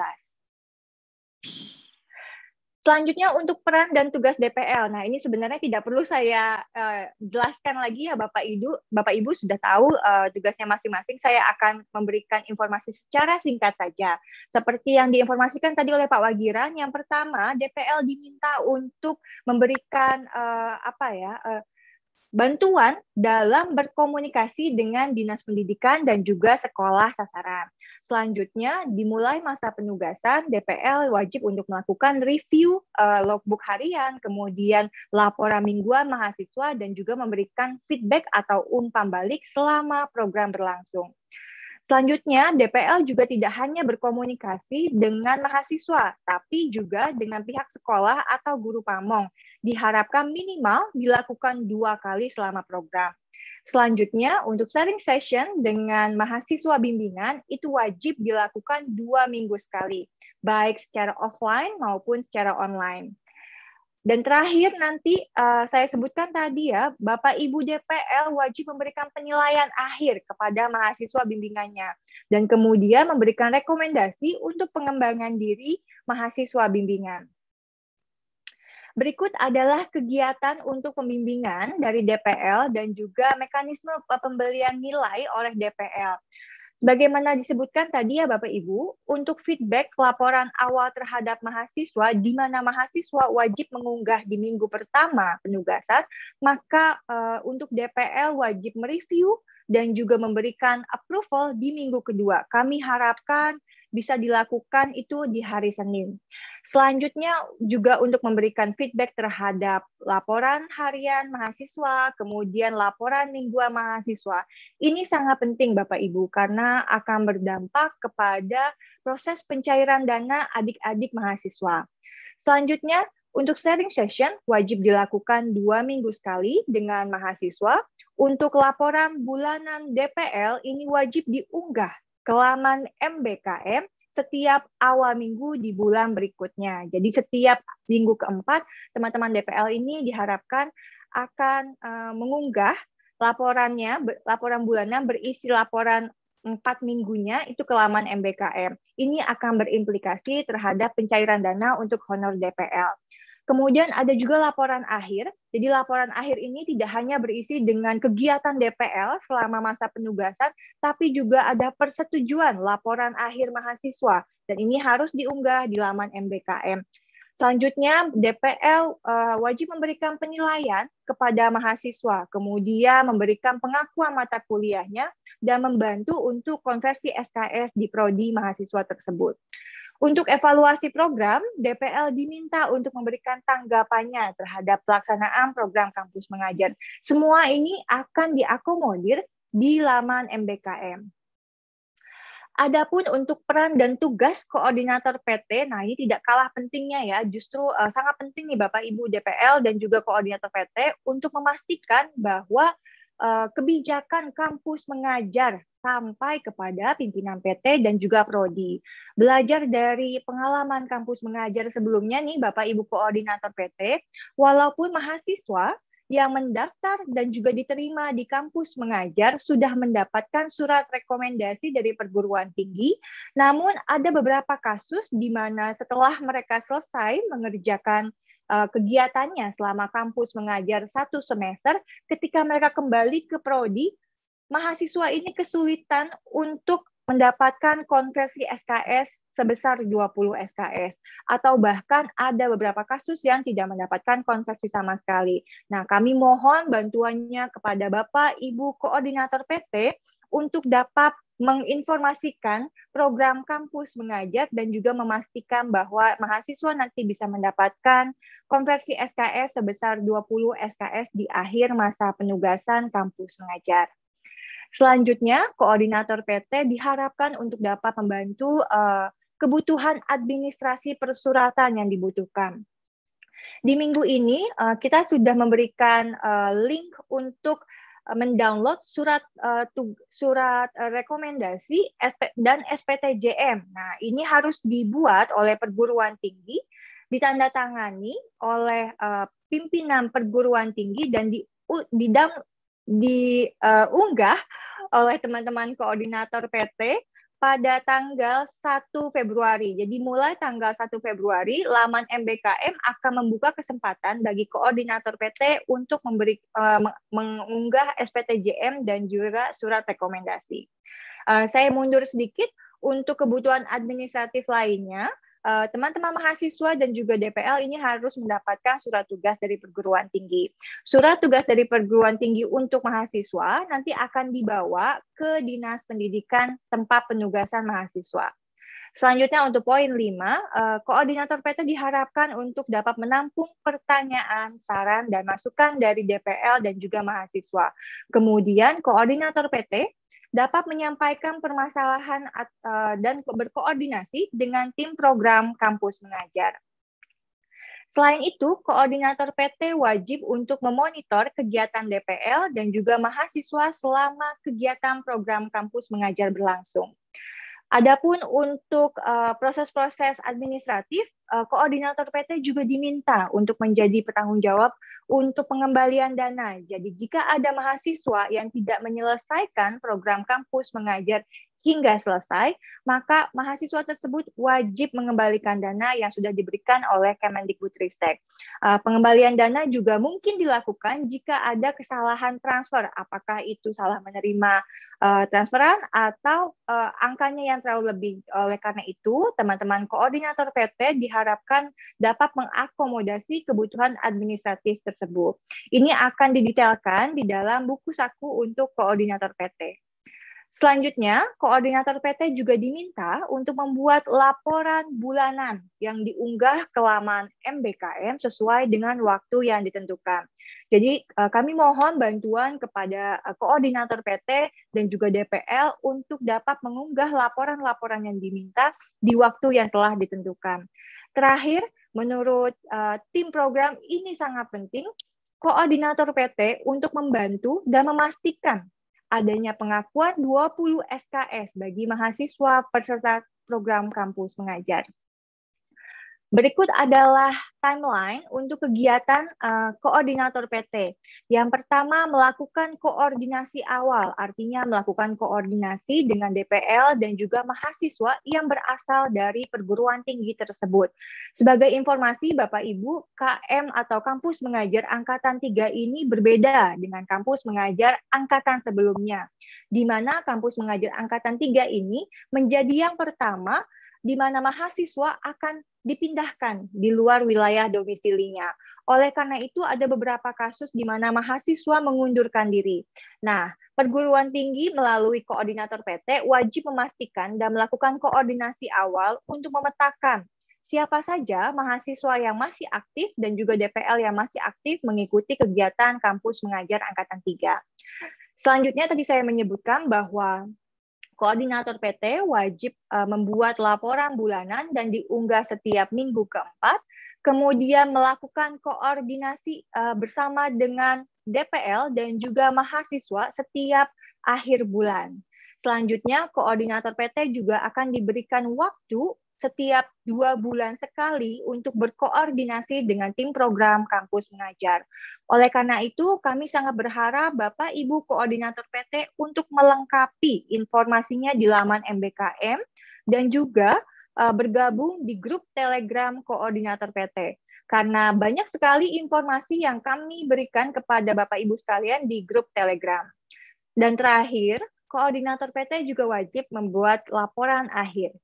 Selanjutnya untuk peran dan tugas DPL. Nah, ini sebenarnya tidak perlu saya jelaskan lagi ya Bapak Ibu sudah tahu tugasnya masing-masing. Saya akan memberikan informasi secara singkat saja. Seperti yang diinformasikan tadi oleh Pak Wagiran, yang pertama DPL diminta untuk memberikan bantuan dalam berkomunikasi dengan Dinas Pendidikan dan juga sekolah sasaran. Selanjutnya, dimulai masa penugasan, DPL wajib untuk melakukan review logbook harian, kemudian laporan mingguan mahasiswa, dan juga memberikan feedback atau umpan balik selama program berlangsung. Selanjutnya, DPL juga tidak hanya berkomunikasi dengan mahasiswa, tapi juga dengan pihak sekolah atau guru pamong. Diharapkan minimal dilakukan 2 kali selama program. Selanjutnya, untuk sharing session dengan mahasiswa bimbingan itu wajib dilakukan 2 minggu sekali, baik secara offline maupun secara online. Dan terakhir nanti saya sebutkan tadi ya, Bapak Ibu DPL wajib memberikan penilaian akhir kepada mahasiswa bimbingannya, dan kemudian memberikan rekomendasi untuk pengembangan diri mahasiswa bimbingan. Berikut adalah kegiatan untuk pembimbingan dari DPL dan juga mekanisme pembelian nilai oleh DPL. Sebagaimana disebutkan tadi ya Bapak Ibu, untuk feedback laporan awal terhadap mahasiswa, di mana mahasiswa wajib mengunggah di minggu pertama penugasan, maka untuk DPL wajib mereview dan juga memberikan approval di minggu kedua. Kami harapkan bisa dilakukan itu di hari Senin. Selanjutnya juga untuk memberikan feedback terhadap laporan harian mahasiswa, kemudian laporan mingguan mahasiswa. Ini sangat penting Bapak Ibu karena akan berdampak kepada proses pencairan dana adik-adik mahasiswa. Selanjutnya untuk sharing session wajib dilakukan 2 minggu sekali dengan mahasiswa. Untuk laporan bulanan DPL ini wajib diunggah ke laman MBKM setiap awal minggu di bulan berikutnya. Jadi setiap minggu keempat, teman-teman DPL ini diharapkan akan mengunggah laporan bulanan berisi laporan 4 minggunya itu ke laman MBKM. Ini akan berimplikasi terhadap pencairan dana untuk honor DPL. Kemudian ada juga laporan akhir. Jadi laporan akhir ini tidak hanya berisi dengan kegiatan DPL selama masa penugasan, tapi juga ada persetujuan laporan akhir mahasiswa. Dan ini harus diunggah di laman MBKM. Selanjutnya, DPL wajib memberikan penilaian kepada mahasiswa, kemudian memberikan pengakuan mata kuliahnya, dan membantu untuk konversi SKS di prodi mahasiswa tersebut. Untuk evaluasi program, DPL diminta untuk memberikan tanggapannya terhadap pelaksanaan program kampus mengajar. Semua ini akan diakomodir di laman MBKM. Adapun untuk peran dan tugas koordinator PT, nah ini tidak kalah pentingnya ya, justru sangat penting nih Bapak Ibu DPL dan juga koordinator PT untuk memastikan bahwa kebijakan kampus mengajar sampai kepada pimpinan PT dan juga prodi. Belajar dari pengalaman kampus mengajar sebelumnya nih Bapak Ibu koordinator PT, walaupun mahasiswa yang mendaftar dan juga diterima di kampus mengajar sudah mendapatkan surat rekomendasi dari perguruan tinggi, namun ada beberapa kasus di mana setelah mereka selesai mengerjakan kegiatannya selama kampus mengajar 1 semester, ketika mereka kembali ke prodi, mahasiswa ini kesulitan untuk mendapatkan konversi SKS sebesar 20 SKS, atau bahkan ada beberapa kasus yang tidak mendapatkan konversi sama sekali. Nah, kami mohon bantuannya kepada Bapak, Ibu Koordinator PT untuk dapat menginformasikan program kampus mengajar dan juga memastikan bahwa mahasiswa nanti bisa mendapatkan konversi SKS sebesar 20 SKS di akhir masa penugasan kampus mengajar. Selanjutnya, koordinator PT diharapkan untuk dapat membantu kebutuhan administrasi persuratan yang dibutuhkan. Di minggu ini, kita sudah memberikan link untuk mendownload surat rekomendasi dan SPTJM. Nah, ini harus dibuat oleh perguruan tinggi, ditandatangani oleh pimpinan perguruan tinggi dan diunggah oleh teman-teman koordinator PT pada tanggal 1 Februari. Jadi mulai tanggal 1 Februari, laman MBKM akan membuka kesempatan bagi koordinator PT untuk mengunggah SPTJM dan juga surat rekomendasi. Saya mundur sedikit, untuk kebutuhan administratif lainnya, teman-teman mahasiswa dan juga DPL ini harus mendapatkan surat tugas dari perguruan tinggi. Surat tugas dari perguruan tinggi untuk mahasiswa nanti akan dibawa ke Dinas Pendidikan tempat penugasan mahasiswa. Selanjutnya untuk poin 5, koordinator PT diharapkan untuk dapat menampung pertanyaan, saran, dan masukan dari DPL dan juga mahasiswa. Kemudian koordinator PT dapat menyampaikan permasalahan dan berkoordinasi dengan tim program kampus mengajar. Selain itu, koordinator PT wajib untuk memonitor kegiatan DPL dan juga mahasiswa selama kegiatan program kampus mengajar berlangsung. Adapun untuk proses-proses administratif, koordinator PT juga diminta untuk menjadi penanggung jawab untuk pengembalian dana. Jadi jika ada mahasiswa yang tidak menyelesaikan program kampus mengajar hingga selesai, maka mahasiswa tersebut wajib mengembalikan dana yang sudah diberikan oleh Kemendikbudristek. Pengembalian dana juga mungkin dilakukan jika ada kesalahan transfer, apakah itu salah menerima transferan atau angkanya yang terlalu lebih. Oleh karena itu, teman-teman koordinator PT diharapkan dapat mengakomodasi kebutuhan administratif tersebut. Ini akan didetailkan di dalam buku saku untuk koordinator PT. Selanjutnya, koordinator PT juga diminta untuk membuat laporan bulanan yang diunggah ke laman MBKM sesuai dengan waktu yang ditentukan. Jadi kami mohon bantuan kepada koordinator PT dan juga DPL untuk dapat mengunggah laporan-laporan yang diminta di waktu yang telah ditentukan. Terakhir, menurut tim program ini sangat penting, koordinator PT untuk membantu dan memastikan adanya pengakuan 20 SKS bagi mahasiswa peserta program kampus mengajar. Berikut adalah timeline untuk kegiatan koordinator PT. Yang pertama, melakukan koordinasi awal, artinya melakukan koordinasi dengan DPL dan juga mahasiswa yang berasal dari perguruan tinggi tersebut. Sebagai informasi, Bapak Ibu, KM atau kampus mengajar Angkatan 3 ini berbeda dengan kampus mengajar Angkatan sebelumnya, di mana kampus mengajar Angkatan 3 ini menjadi yang pertama di mana mahasiswa akan dipindahkan di luar wilayah domisilinya. Oleh karena itu, ada beberapa kasus di mana mahasiswa mengundurkan diri. Nah, perguruan tinggi melalui koordinator PT wajib memastikan dan melakukan koordinasi awal untuk memetakan siapa saja mahasiswa yang masih aktif dan juga DPL yang masih aktif mengikuti kegiatan kampus mengajar Angkatan 3. Selanjutnya, tadi saya menyebutkan bahwa koordinator PT wajib membuat laporan bulanan dan diunggah setiap minggu keempat, kemudian melakukan koordinasi bersama dengan DPL dan juga mahasiswa setiap akhir bulan. Selanjutnya, koordinator PT juga akan diberikan waktu setiap 2 bulan sekali untuk berkoordinasi dengan tim program kampus mengajar. Oleh karena itu, kami sangat berharap Bapak Ibu Koordinator PT untuk melengkapi informasinya di laman MBKM dan juga bergabung di grup Telegram Koordinator PT. Karena banyak sekali informasi yang kami berikan kepada Bapak Ibu sekalian di grup Telegram. Dan terakhir, Koordinator PT juga wajib membuat laporan akhir.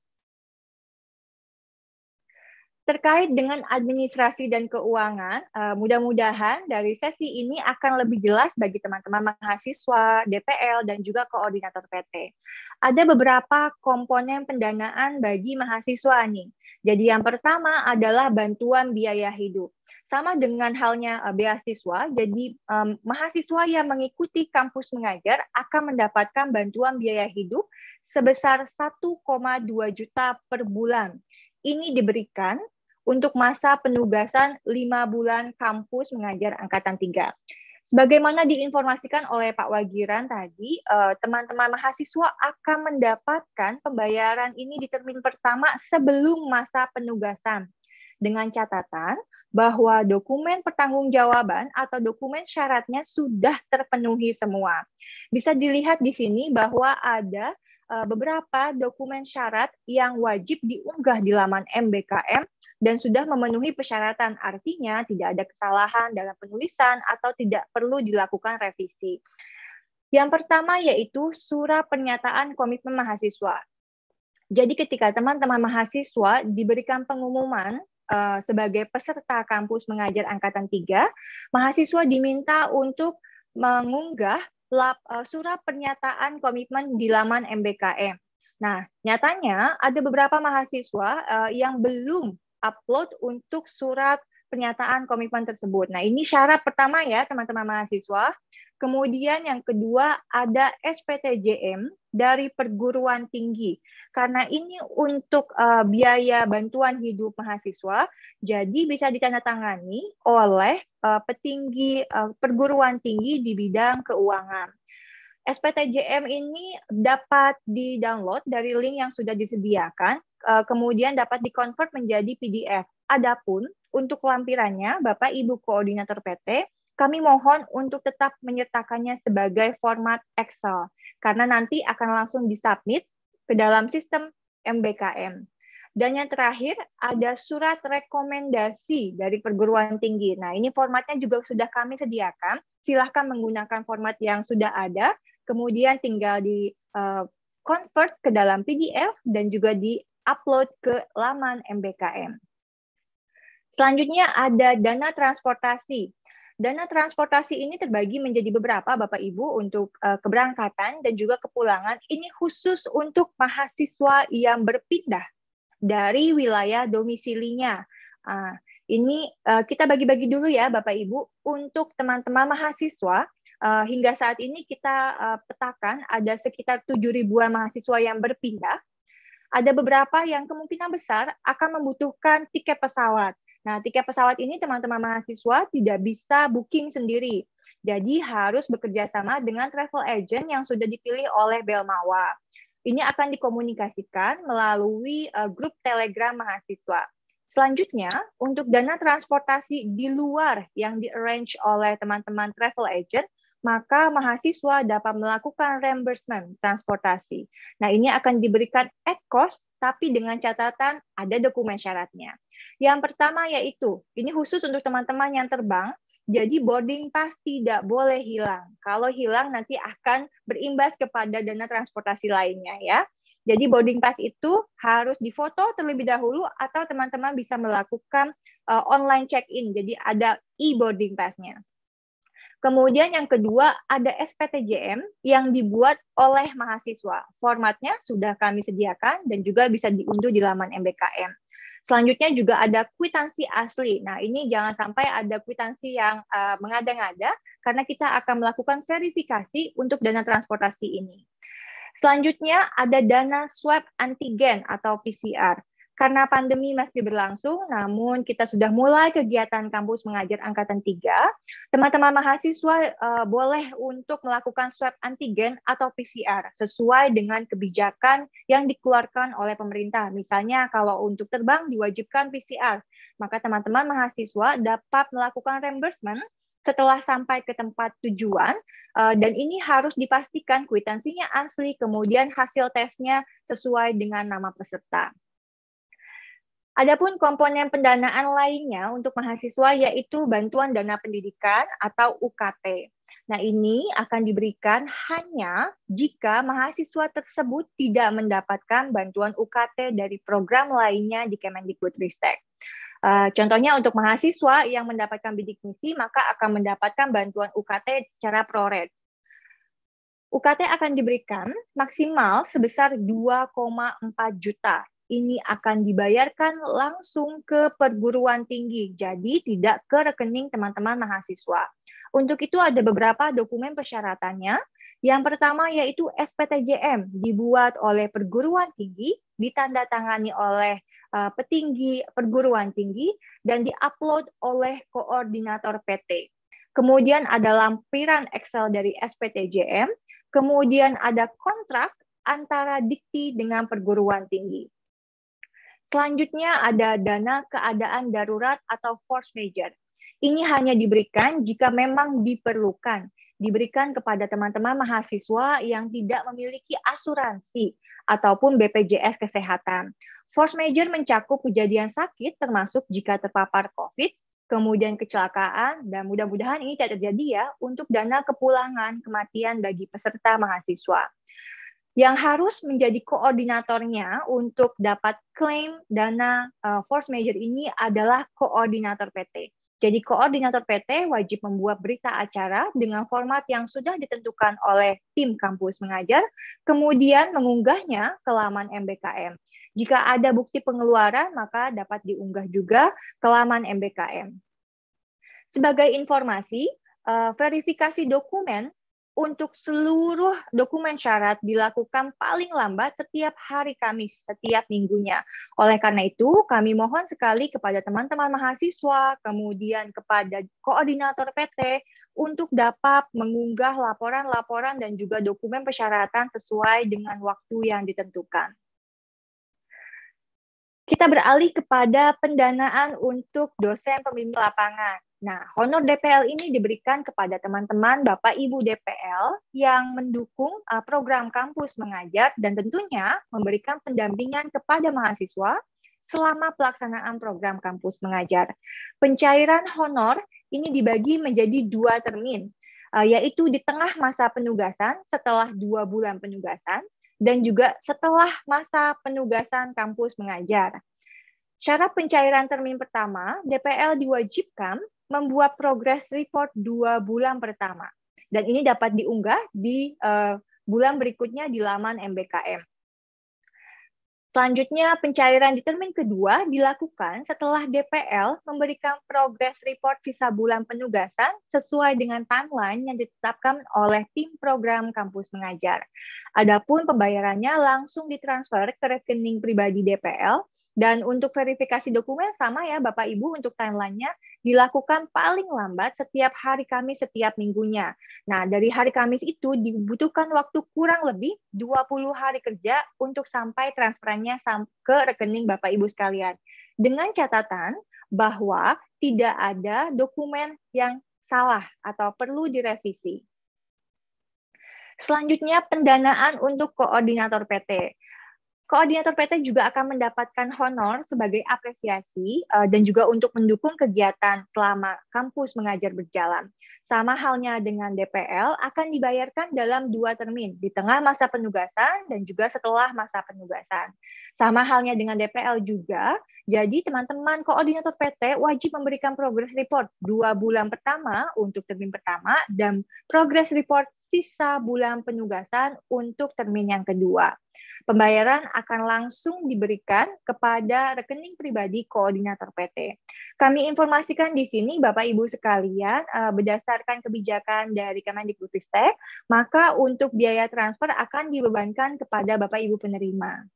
Terkait dengan administrasi dan keuangan, mudah-mudahan dari sesi ini akan lebih jelas bagi teman-teman mahasiswa, DPL, dan juga koordinator PT. Ada beberapa komponen pendanaan bagi mahasiswa nih. Jadi yang pertama adalah bantuan biaya hidup. Sama dengan halnya beasiswa, jadi mahasiswa yang mengikuti kampus mengajar akan mendapatkan bantuan biaya hidup sebesar 1,2 juta per bulan. Ini diberikan untuk masa penugasan 5 bulan kampus mengajar Angkatan 3. Sebagaimana diinformasikan oleh Pak Wagiran tadi, teman-teman mahasiswa akan mendapatkan pembayaran ini di termin pertama sebelum masa penugasan. Dengan catatan bahwa dokumen pertanggungjawaban atau dokumen syaratnya sudah terpenuhi semua. Bisa dilihat di sini bahwa ada beberapa dokumen syarat yang wajib diunggah di laman MBKM dan sudah memenuhi persyaratan, artinya tidak ada kesalahan dalam penulisan atau tidak perlu dilakukan revisi. Yang pertama yaitu surat pernyataan komitmen mahasiswa. Jadi ketika teman-teman mahasiswa diberikan pengumuman sebagai peserta kampus mengajar Angkatan 3, mahasiswa diminta untuk mengunggah surat pernyataan komitmen di laman MBKM. Nah, nyatanya ada beberapa mahasiswa yang belum upload untuk surat pernyataan komitmen tersebut. Nah, ini syarat pertama ya, teman-teman mahasiswa. Kemudian yang kedua ada SPTJM dari perguruan tinggi. Karena ini untuk biaya bantuan hidup mahasiswa, jadi bisa ditandatangani oleh petinggi perguruan tinggi di bidang keuangan. SPTJM ini dapat di-download dari link yang sudah disediakan, kemudian dapat di-convert menjadi PDF. Adapun untuk lampirannya, Bapak Ibu Koordinator PT, kami mohon untuk tetap menyertakannya sebagai format Excel, karena nanti akan langsung disubmit ke dalam sistem MBKM. Dan yang terakhir, ada surat rekomendasi dari perguruan tinggi. Nah, ini formatnya juga sudah kami sediakan. Silahkan menggunakan format yang sudah ada, kemudian tinggal di-convert ke dalam PDF dan juga di-upload ke laman MBKM. Selanjutnya ada dana transportasi. Dana transportasi ini terbagi menjadi beberapa, Bapak Ibu, untuk keberangkatan dan juga kepulangan. Ini khusus untuk mahasiswa yang berpindah dari wilayah domisilinya. Ini kita bagi-bagi dulu ya, Bapak Ibu, untuk teman-teman mahasiswa. Hingga saat ini kita petakan ada sekitar 7.000-an mahasiswa yang berpindah. Ada beberapa yang kemungkinan besar akan membutuhkan tiket pesawat. Nah, tiket pesawat ini teman-teman mahasiswa tidak bisa booking sendiri. Jadi harus bekerja sama dengan travel agent yang sudah dipilih oleh Belmawa. Ini akan dikomunikasikan melalui grup Telegram mahasiswa. Selanjutnya, untuk dana transportasi di luar yang di-arrange oleh teman-teman travel agent, maka mahasiswa dapat melakukan reimbursement transportasi. Nah, ini akan diberikan at cost, tapi dengan catatan ada dokumen syaratnya. Yang pertama yaitu, ini khusus untuk teman-teman yang terbang, jadi boarding pass tidak boleh hilang. Kalau hilang nanti akan berimbas kepada dana transportasi lainnya ya. Jadi boarding pass itu harus difoto terlebih dahulu atau teman-teman bisa melakukan online check-in. Jadi ada e-boarding pass-nya. Kemudian yang kedua ada SPTJM yang dibuat oleh mahasiswa. Formatnya sudah kami sediakan dan juga bisa diunduh di laman MBKM. Selanjutnya juga ada kwitansi asli. Nah, ini jangan sampai ada kwitansi yang mengada-ngada karena kita akan melakukan verifikasi untuk dana transportasi ini. Selanjutnya ada dana swab antigen atau PCR. Karena pandemi masih berlangsung, namun kita sudah mulai kegiatan kampus mengajar Angkatan 3, teman-teman mahasiswa boleh untuk melakukan swab antigen atau PCR sesuai dengan kebijakan yang dikeluarkan oleh pemerintah. Misalnya kalau untuk terbang diwajibkan PCR, maka teman-teman mahasiswa dapat melakukan reimbursement setelah sampai ke tempat tujuan, dan ini harus dipastikan kwitansinya asli, kemudian hasil tesnya sesuai dengan nama peserta. Adapun komponen pendanaan lainnya untuk mahasiswa yaitu bantuan dana pendidikan atau UKT. Nah, ini akan diberikan hanya jika mahasiswa tersebut tidak mendapatkan bantuan UKT dari program lainnya di Kemendikbudristek. Contohnya untuk mahasiswa yang mendapatkan bidik misi, maka akan mendapatkan bantuan UKT secara pro-rate. UKT akan diberikan maksimal sebesar 2,4 juta. Ini akan dibayarkan langsung ke perguruan tinggi, jadi tidak ke rekening teman-teman mahasiswa. Untuk itu ada beberapa dokumen persyaratannya. Yang pertama yaitu SPTJM, dibuat oleh perguruan tinggi, ditandatangani oleh petinggi perguruan tinggi, dan diupload oleh koordinator PT. Kemudian ada lampiran Excel dari SPTJM, kemudian ada kontrak antara Dikti dengan perguruan tinggi. Selanjutnya ada dana keadaan darurat atau force majeure. Ini hanya diberikan jika memang diperlukan. Diberikan kepada teman-teman mahasiswa yang tidak memiliki asuransi ataupun BPJS Kesehatan. Force majeure mencakup kejadian sakit termasuk jika terpapar COVID, kemudian kecelakaan, dan mudah-mudahan ini tidak terjadi ya, untuk dana kepulangan kematian bagi peserta mahasiswa. Yang harus menjadi koordinatornya untuk dapat klaim dana force majeure ini adalah koordinator PT. Jadi koordinator PT wajib membuat berita acara dengan format yang sudah ditentukan oleh tim kampus mengajar, kemudian mengunggahnya ke laman MBKM. Jika ada bukti pengeluaran, maka dapat diunggah juga ke laman MBKM. Sebagai informasi, verifikasi dokumen untuk seluruh dokumen syarat dilakukan paling lambat setiap hari Kamis, setiap minggunya. Oleh karena itu, kami mohon sekali kepada teman-teman mahasiswa, kemudian kepada koordinator PT, untuk dapat mengunggah laporan-laporan dan juga dokumen persyaratan sesuai dengan waktu yang ditentukan. Kita beralih kepada pendanaan untuk dosen pembimbing lapangan. Nah, honor DPL ini diberikan kepada teman-teman Bapak Ibu DPL yang mendukung program kampus mengajar dan tentunya memberikan pendampingan kepada mahasiswa selama pelaksanaan program kampus mengajar. Pencairan honor ini dibagi menjadi 2 termin, yaitu di tengah masa penugasan setelah 2 bulan penugasan dan juga setelah masa penugasan kampus mengajar. Syarat pencairan termin pertama, DPL diwajibkan membuat progress report 2 bulan pertama. Dan ini dapat diunggah di bulan berikutnya di laman MBKM. Selanjutnya, pencairan di termin kedua dilakukan setelah DPL memberikan progress report sisa bulan penugasan sesuai dengan timeline yang ditetapkan oleh tim program kampus mengajar. Adapun pembayarannya langsung ditransfer ke rekening pribadi DPL. Dan untuk verifikasi dokumen sama ya Bapak Ibu, untuk timeline-nya dilakukan paling lambat setiap hari Kamis setiap minggunya. Nah, dari hari Kamis itu dibutuhkan waktu kurang lebih 20 hari kerja untuk sampai transferannya ke rekening Bapak Ibu sekalian. Dengan catatan bahwa tidak ada dokumen yang salah atau perlu direvisi. Selanjutnya, pendanaan untuk koordinator PT. Koordinator PT juga akan mendapatkan honor sebagai apresiasi dan juga untuk mendukung kegiatan selama kampus mengajar berjalan. Sama halnya dengan DPL, akan dibayarkan dalam 2 termin, di tengah masa penugasan dan juga setelah masa penugasan. Sama halnya dengan DPL juga, jadi teman-teman koordinator PT wajib memberikan progress report 2 bulan pertama untuk termin pertama dan progress report sisa bulan penugasan untuk termin yang kedua. Pembayaran akan langsung diberikan kepada rekening pribadi koordinator PT. Kami informasikan di sini Bapak Ibu sekalian, berdasarkan kebijakan dari Kemendikbudristek, maka untuk biaya transfer akan dibebankan kepada Bapak Ibu penerima.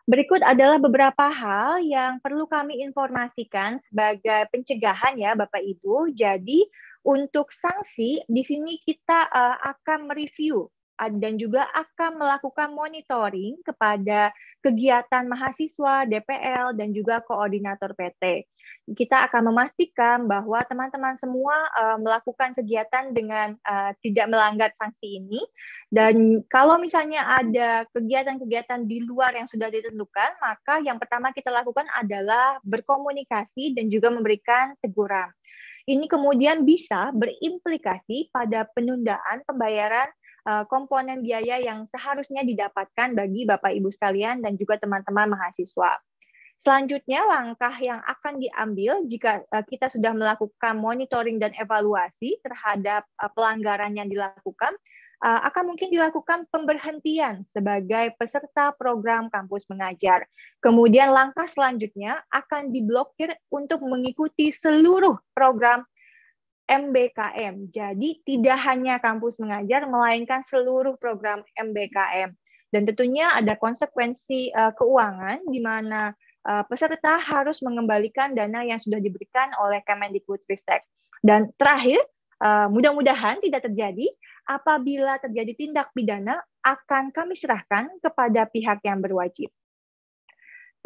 Berikut adalah beberapa hal yang perlu kami informasikan sebagai pencegahan ya Bapak Ibu. Jadi untuk sanksi di sini kita akan mereview dan juga akan melakukan monitoring kepada kegiatan mahasiswa, DPL, dan juga koordinator PT. Kita akan memastikan bahwa teman-teman semua melakukan kegiatan dengan tidak melanggar sanksi ini. Dan kalau misalnya ada kegiatan-kegiatan di luar yang sudah ditentukan, maka yang pertama kita lakukan adalah berkomunikasi dan juga memberikan teguran. Ini kemudian bisa berimplikasi pada penundaan pembayaran komponen biaya yang seharusnya didapatkan bagi Bapak Ibu sekalian dan juga teman-teman mahasiswa. Selanjutnya, langkah yang akan diambil jika kita sudah melakukan monitoring dan evaluasi terhadap pelanggaran yang dilakukan, akan mungkin dilakukan pemberhentian sebagai peserta program kampus mengajar. Kemudian langkah selanjutnya akan diblokir untuk mengikuti seluruh program MBKM. Jadi tidak hanya kampus mengajar, melainkan seluruh program MBKM. Dan tentunya ada konsekuensi keuangan di mana peserta harus mengembalikan dana yang sudah diberikan oleh Kemendikbudristek. Dan terakhir, mudah-mudahan tidak terjadi. Apabila terjadi tindak pidana, akan kami serahkan kepada pihak yang berwajib.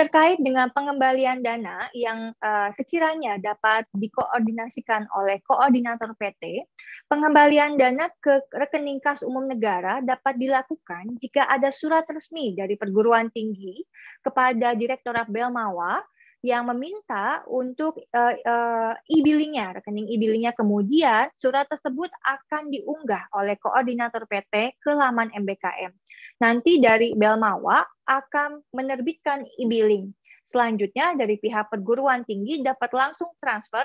Terkait dengan pengembalian dana yang sekiranya dapat dikoordinasikan oleh koordinator PT, pengembalian dana ke rekening kas umum negara dapat dilakukan jika ada surat resmi dari perguruan tinggi kepada Direktorat Belmawa yang meminta untuk e-billingnya, rekening e-billingnya, kemudian surat tersebut akan diunggah oleh koordinator PT ke laman MBKM. Nanti dari Belmawa akan menerbitkan e-billing. Selanjutnya dari pihak perguruan tinggi dapat langsung transfer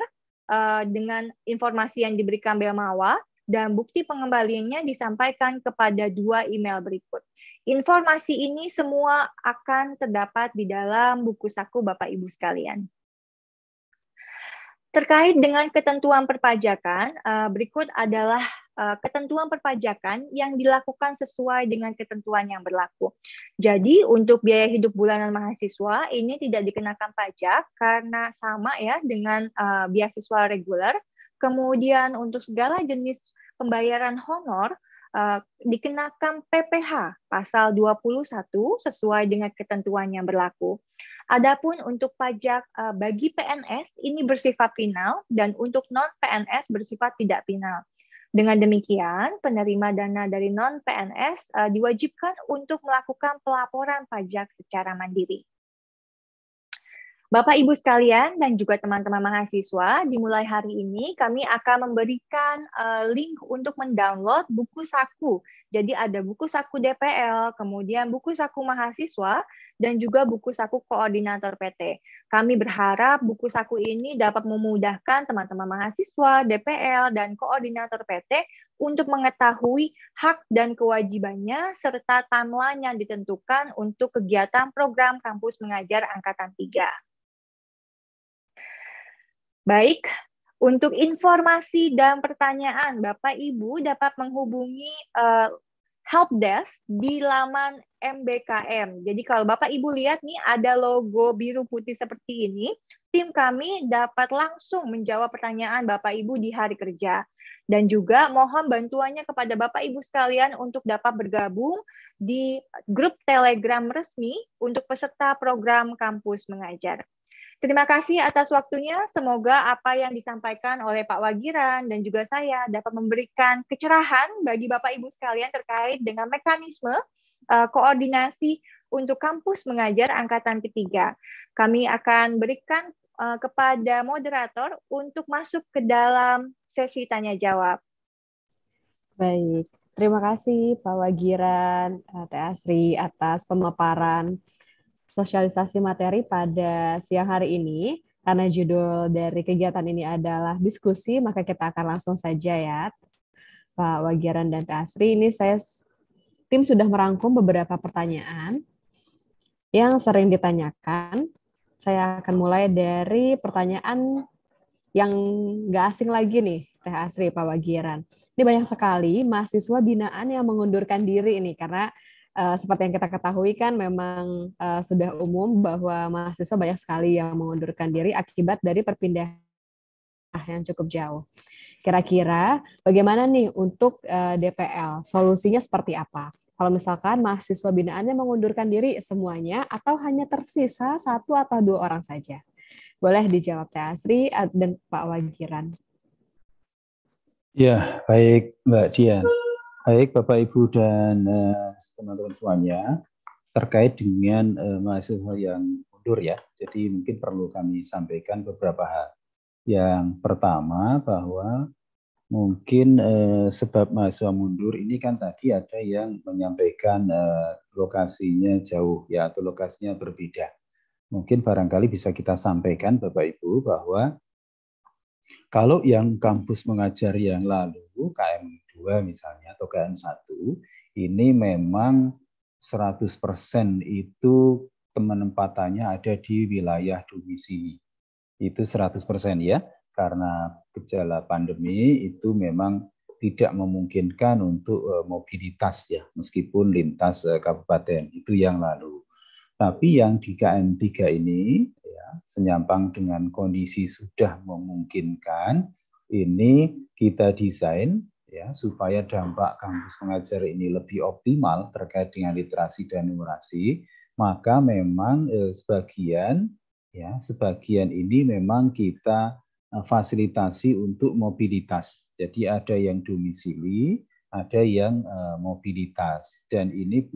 dengan informasi yang diberikan Belmawa dan bukti pengembaliannya disampaikan kepada 2 email berikut. Informasi ini semua akan terdapat di dalam buku saku Bapak Ibu sekalian. Terkait dengan ketentuan perpajakan, berikut adalah ketentuan perpajakan yang dilakukan sesuai dengan ketentuan yang berlaku. Jadi untuk biaya hidup bulanan mahasiswa ini tidak dikenakan pajak karena sama ya dengan beasiswa reguler. Kemudian untuk segala jenis pembayaran honor dikenakan PPh pasal 21 sesuai dengan ketentuan yang berlaku. Adapun untuk pajak bagi PNS ini bersifat final dan untuk non-PNS bersifat tidak final. Dengan demikian, penerima dana dari non-PNS diwajibkan untuk melakukan pelaporan pajak secara mandiri. Bapak Ibu sekalian dan juga teman-teman mahasiswa, dimulai hari ini kami akan memberikan link untuk mendownload buku saku. Jadi ada buku saku DPL, kemudian buku saku mahasiswa, dan juga buku saku koordinator PT. Kami berharap buku saku ini dapat memudahkan teman-teman mahasiswa, DPL, dan koordinator PT untuk mengetahui hak dan kewajibannya serta timeline yang ditentukan untuk kegiatan program kampus mengajar Angkatan 3. Baik, untuk informasi dan pertanyaan, Bapak Ibu dapat menghubungi helpdesk di laman MBKM. Jadi kalau Bapak Ibu lihat nih ada logo biru putih seperti ini, tim kami dapat langsung menjawab pertanyaan Bapak Ibu di hari kerja. Dan juga mohon bantuannya kepada Bapak Ibu sekalian untuk dapat bergabung di grup Telegram resmi untuk peserta program kampus mengajar. Terima kasih atas waktunya. Semoga apa yang disampaikan oleh Pak Wagiran dan juga saya dapat memberikan kecerahan bagi Bapak Ibu sekalian terkait dengan mekanisme koordinasi untuk kampus mengajar Angkatan Ketiga. Kami akan berikan kepada moderator untuk masuk ke dalam sesi tanya jawab. Baik, terima kasih Pak Wagiran, Teh Asri atas pemaparan sosialisasi materi pada siang hari ini. Karena judul dari kegiatan ini adalah diskusi, maka kita akan langsung saja ya. Pak Wagiran dan Teh Asri, ini tim sudah merangkum beberapa pertanyaan yang sering ditanyakan. Saya akan mulai dari pertanyaan yang nggak asing lagi nih, Teh Asri, Pak Wagiran. Ini banyak sekali mahasiswa binaan yang mengundurkan diri ini, karena seperti yang kita ketahui kan memang sudah umum bahwa mahasiswa banyak sekali yang mengundurkan diri akibat dari perpindahan yang cukup jauh. Kira-kira bagaimana nih untuk DPL? Solusinya seperti apa? Kalau misalkan mahasiswa binaannya mengundurkan diri semuanya atau hanya tersisa 1 atau 2 orang saja? Boleh dijawab Teh Asri dan Pak Wagiran. Ya, baik Mbak Dian. Baik Bapak Ibu dan teman-teman semuanya, terkait dengan mahasiswa yang mundur ya, jadi mungkin perlu kami sampaikan beberapa hal. Yang pertama bahwa mungkin sebab mahasiswa mundur ini kan tadi ada yang menyampaikan lokasinya jauh ya atau lokasinya berbeda. mungkin barangkali bisa kita sampaikan Bapak Ibu bahwa kalau yang kampus mengajar yang lalu, KM2 misalnya atau KM1, ini memang 100% itu penempatannya ada di wilayah domisili. Itu 100% ya, karena gejala pandemi itu memang tidak memungkinkan untuk mobilitas ya, meskipun lintas kabupaten, itu yang lalu. Tapi yang di KM3 ini ya, senyampang dengan kondisi sudah memungkinkan, ini kita desain ya supaya dampak kampus mengajar ini lebih optimal terkait dengan literasi dan numerasi, maka memang sebagian ini memang kita fasilitasi untuk mobilitas. Jadi ada yang domisili, ada yang mobilitas, dan ini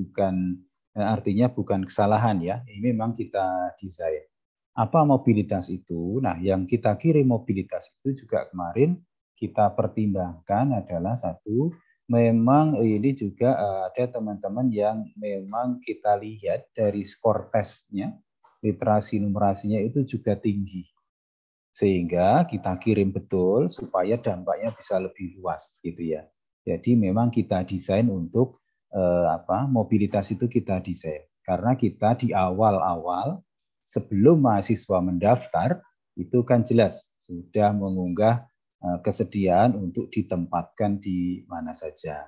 artinya bukan kesalahan ya, ini memang kita desain. Apa mobilitas itu? Nah, yang kita kirim mobilitas itu juga kemarin kita pertimbangkan adalah satu, memang ini juga ada teman-teman yang memang kita lihat dari skor tesnya, literasi numerasinya itu juga tinggi. Sehingga kita kirim betul supaya dampaknya bisa lebih luas gitu ya. Jadi memang kita desain untuk mobilitas itu kita desain. Karena kita di awal-awal sebelum mahasiswa mendaftar itu kan jelas sudah mengunggah kesediaan untuk ditempatkan di mana saja.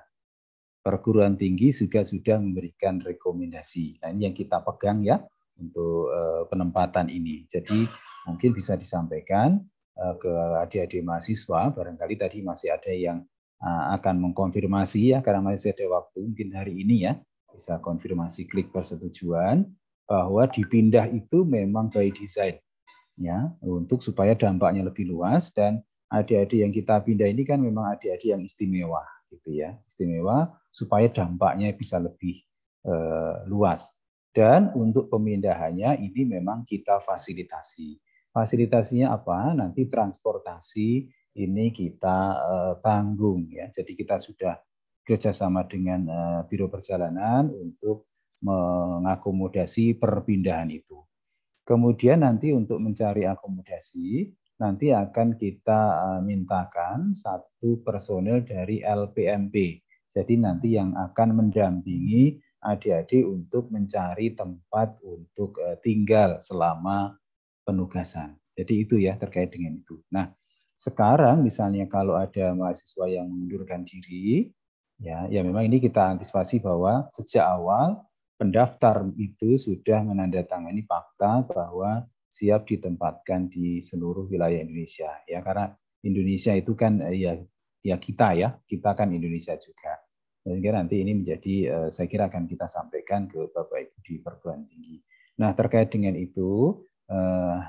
Perguruan tinggi juga sudah memberikan rekomendasi. Nah, ini yang kita pegang ya untuk penempatan ini. Jadi mungkin bisa disampaikan ke adik-adik mahasiswa, barangkali tadi masih ada yang akan mengkonfirmasi ya, karena masih ada waktu mungkin hari ini ya, bisa konfirmasi, klik persetujuan bahwa dipindah itu memang by design ya, untuk supaya dampaknya lebih luas, dan adik-adik yang kita pindah ini kan memang adik-adik yang istimewa gitu ya, istimewa supaya dampaknya bisa lebih luas. Dan untuk pemindahannya ini memang kita fasilitasi. Fasilitasinya apa? Nanti transportasi ini kita tanggung ya. Jadi kita sudah kerjasama dengan Biro Perjalanan untuk mengakomodasi perpindahan itu. Kemudian nanti untuk mencari akomodasi, nanti akan kita mintakan satu personel dari LPMP. Jadi nanti yang akan mendampingi adik-adik untuk mencari tempat untuk tinggal selama penugasan. Jadi itu ya terkait dengan itu. Nah, sekarang misalnya kalau ada mahasiswa yang mengundurkan diri, ya memang ini kita antisipasi bahwa sejak awal pendaftar itu sudah menandatangani fakta bahwa siap ditempatkan di seluruh wilayah Indonesia. Ya, karena Indonesia itu kan ya kita kan Indonesia juga. Sehingga nanti ini menjadi saya kira akan kita sampaikan ke Bapak Ibu di perguruan tinggi. Nah, terkait dengan itu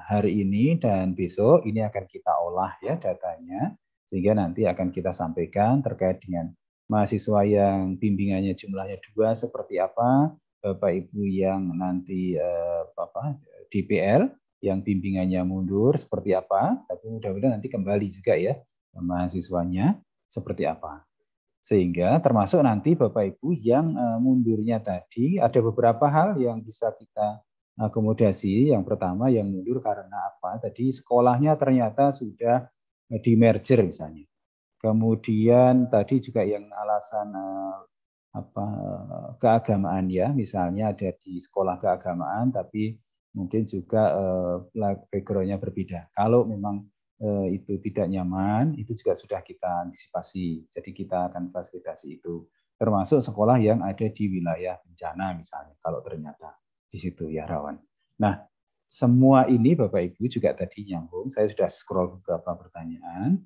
hari ini dan besok ini akan kita olah ya datanya, sehingga nanti akan kita sampaikan terkait dengan mahasiswa yang bimbingannya jumlahnya 2 seperti apa, Bapak Ibu yang nanti DPL yang bimbingannya mundur seperti apa, tapi mudah-mudahan nanti kembali juga ya mahasiswanya seperti apa. Sehingga termasuk nanti Bapak Ibu yang mundurnya tadi ada beberapa hal yang bisa kita akomodasi. Yang pertama yang mundur karena apa? Tadi sekolahnya ternyata sudah di merger misalnya. Kemudian tadi juga yang alasan keagamaan ya, misalnya ada di sekolah keagamaan tapi mungkin juga background-nya berbeda. Kalau memang itu tidak nyaman, itu juga sudah kita antisipasi. Jadi kita akan fasilitasi itu. Termasuk sekolah yang ada di wilayah bencana misalnya, kalau ternyata di situ ya rawan. Nah, semua ini Bapak Ibu juga tadi nyambung, saya sudah scroll beberapa pertanyaan.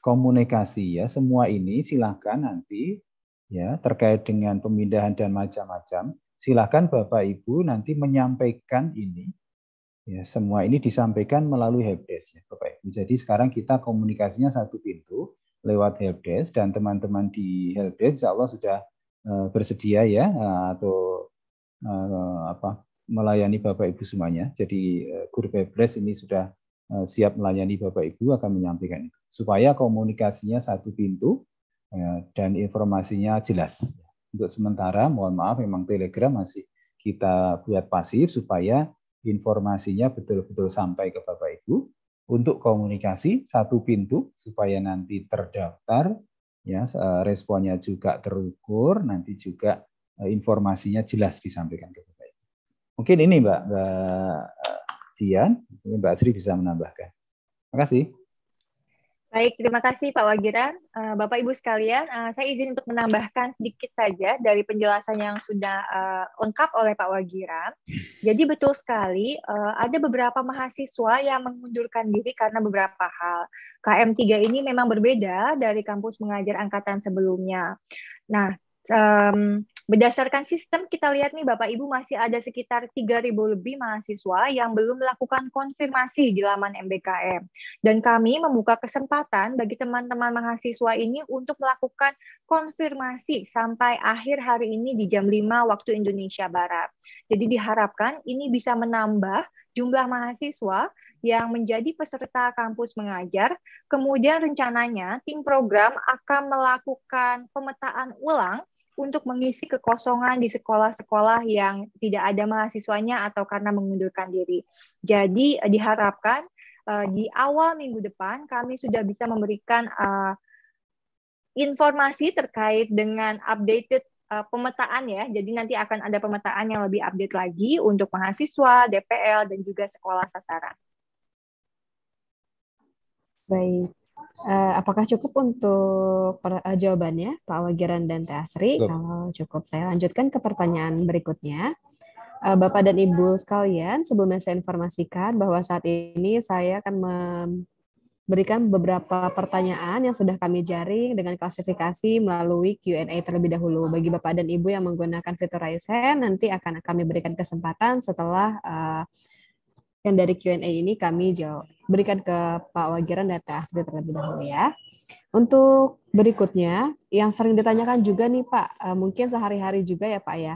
Komunikasi ya, semua ini silakan nanti ya terkait dengan pemindahan dan macam-macam, silakan Bapak Ibu nanti menyampaikan ini. Ya, semua ini disampaikan melalui helpdesk ya Bapak Ibu. Jadi sekarang kita komunikasinya satu pintu lewat helpdesk, dan teman-teman di helpdesk insya Allah sudah bersedia ya atau melayani Bapak Ibu semuanya. Jadi grup helpdesk ini sudah siap melayani Bapak Ibu, akan menyampaikan itu supaya komunikasinya satu pintu dan informasinya jelas. Untuk sementara mohon maaf memang Telegram masih kita buat pasif supaya informasinya betul-betul sampai ke Bapak Ibu untuk komunikasi satu pintu supaya nanti terdaftar, ya, responnya juga terukur, nanti juga informasinya jelas disampaikan ke Bapak Ibu. Mungkin ini Mbak Dian, Mbak Sri bisa menambahkan. Terima kasih. Baik, terima kasih Pak Wagiran. Bapak Ibu sekalian, saya izin untuk menambahkan sedikit saja dari penjelasan yang sudah lengkap oleh Pak Wagiran. Jadi betul sekali, ada beberapa mahasiswa yang mengundurkan diri karena beberapa hal. KM3 ini memang berbeda dari kampus mengajar angkatan sebelumnya. Nah, berdasarkan sistem kita lihat nih Bapak Ibu masih ada sekitar 3.000 lebih mahasiswa yang belum melakukan konfirmasi di laman MBKM. Dan kami membuka kesempatan bagi teman-teman mahasiswa ini untuk melakukan konfirmasi sampai akhir hari ini di jam 5 waktu Indonesia Barat. Jadi diharapkan ini bisa menambah jumlah mahasiswa yang menjadi peserta kampus mengajar. Kemudian rencananya tim program akan melakukan pemetaan ulang untuk mengisi kekosongan di sekolah-sekolah yang tidak ada mahasiswanya atau karena mengundurkan diri. Jadi diharapkan di awal minggu depan kami sudah bisa memberikan informasi terkait dengan updated pemetaan ya. Jadi nanti akan ada pemetaan yang lebih update lagi untuk mahasiswa, DPL, dan juga sekolah sasaran. Baik. Apakah cukup untuk jawabannya, Pak Wagiran dan Teh Asri? Kalau cukup, saya lanjutkan ke pertanyaan berikutnya. Bapak dan Ibu sekalian, sebelumnya saya informasikan bahwa saat ini saya akan memberikan beberapa pertanyaan yang sudah kami jaring dengan klasifikasi melalui Q&A terlebih dahulu. Bagi Bapak dan Ibu yang menggunakan fitur raise hand, nanti akan kami berikan kesempatan setelah yang dari Q&A ini kami berikan ke Pak Wagiran dan Teh Asri terlebih dahulu ya. Untuk berikutnya, yang sering ditanyakan juga nih Pak, mungkin sehari-hari juga ya Pak ya,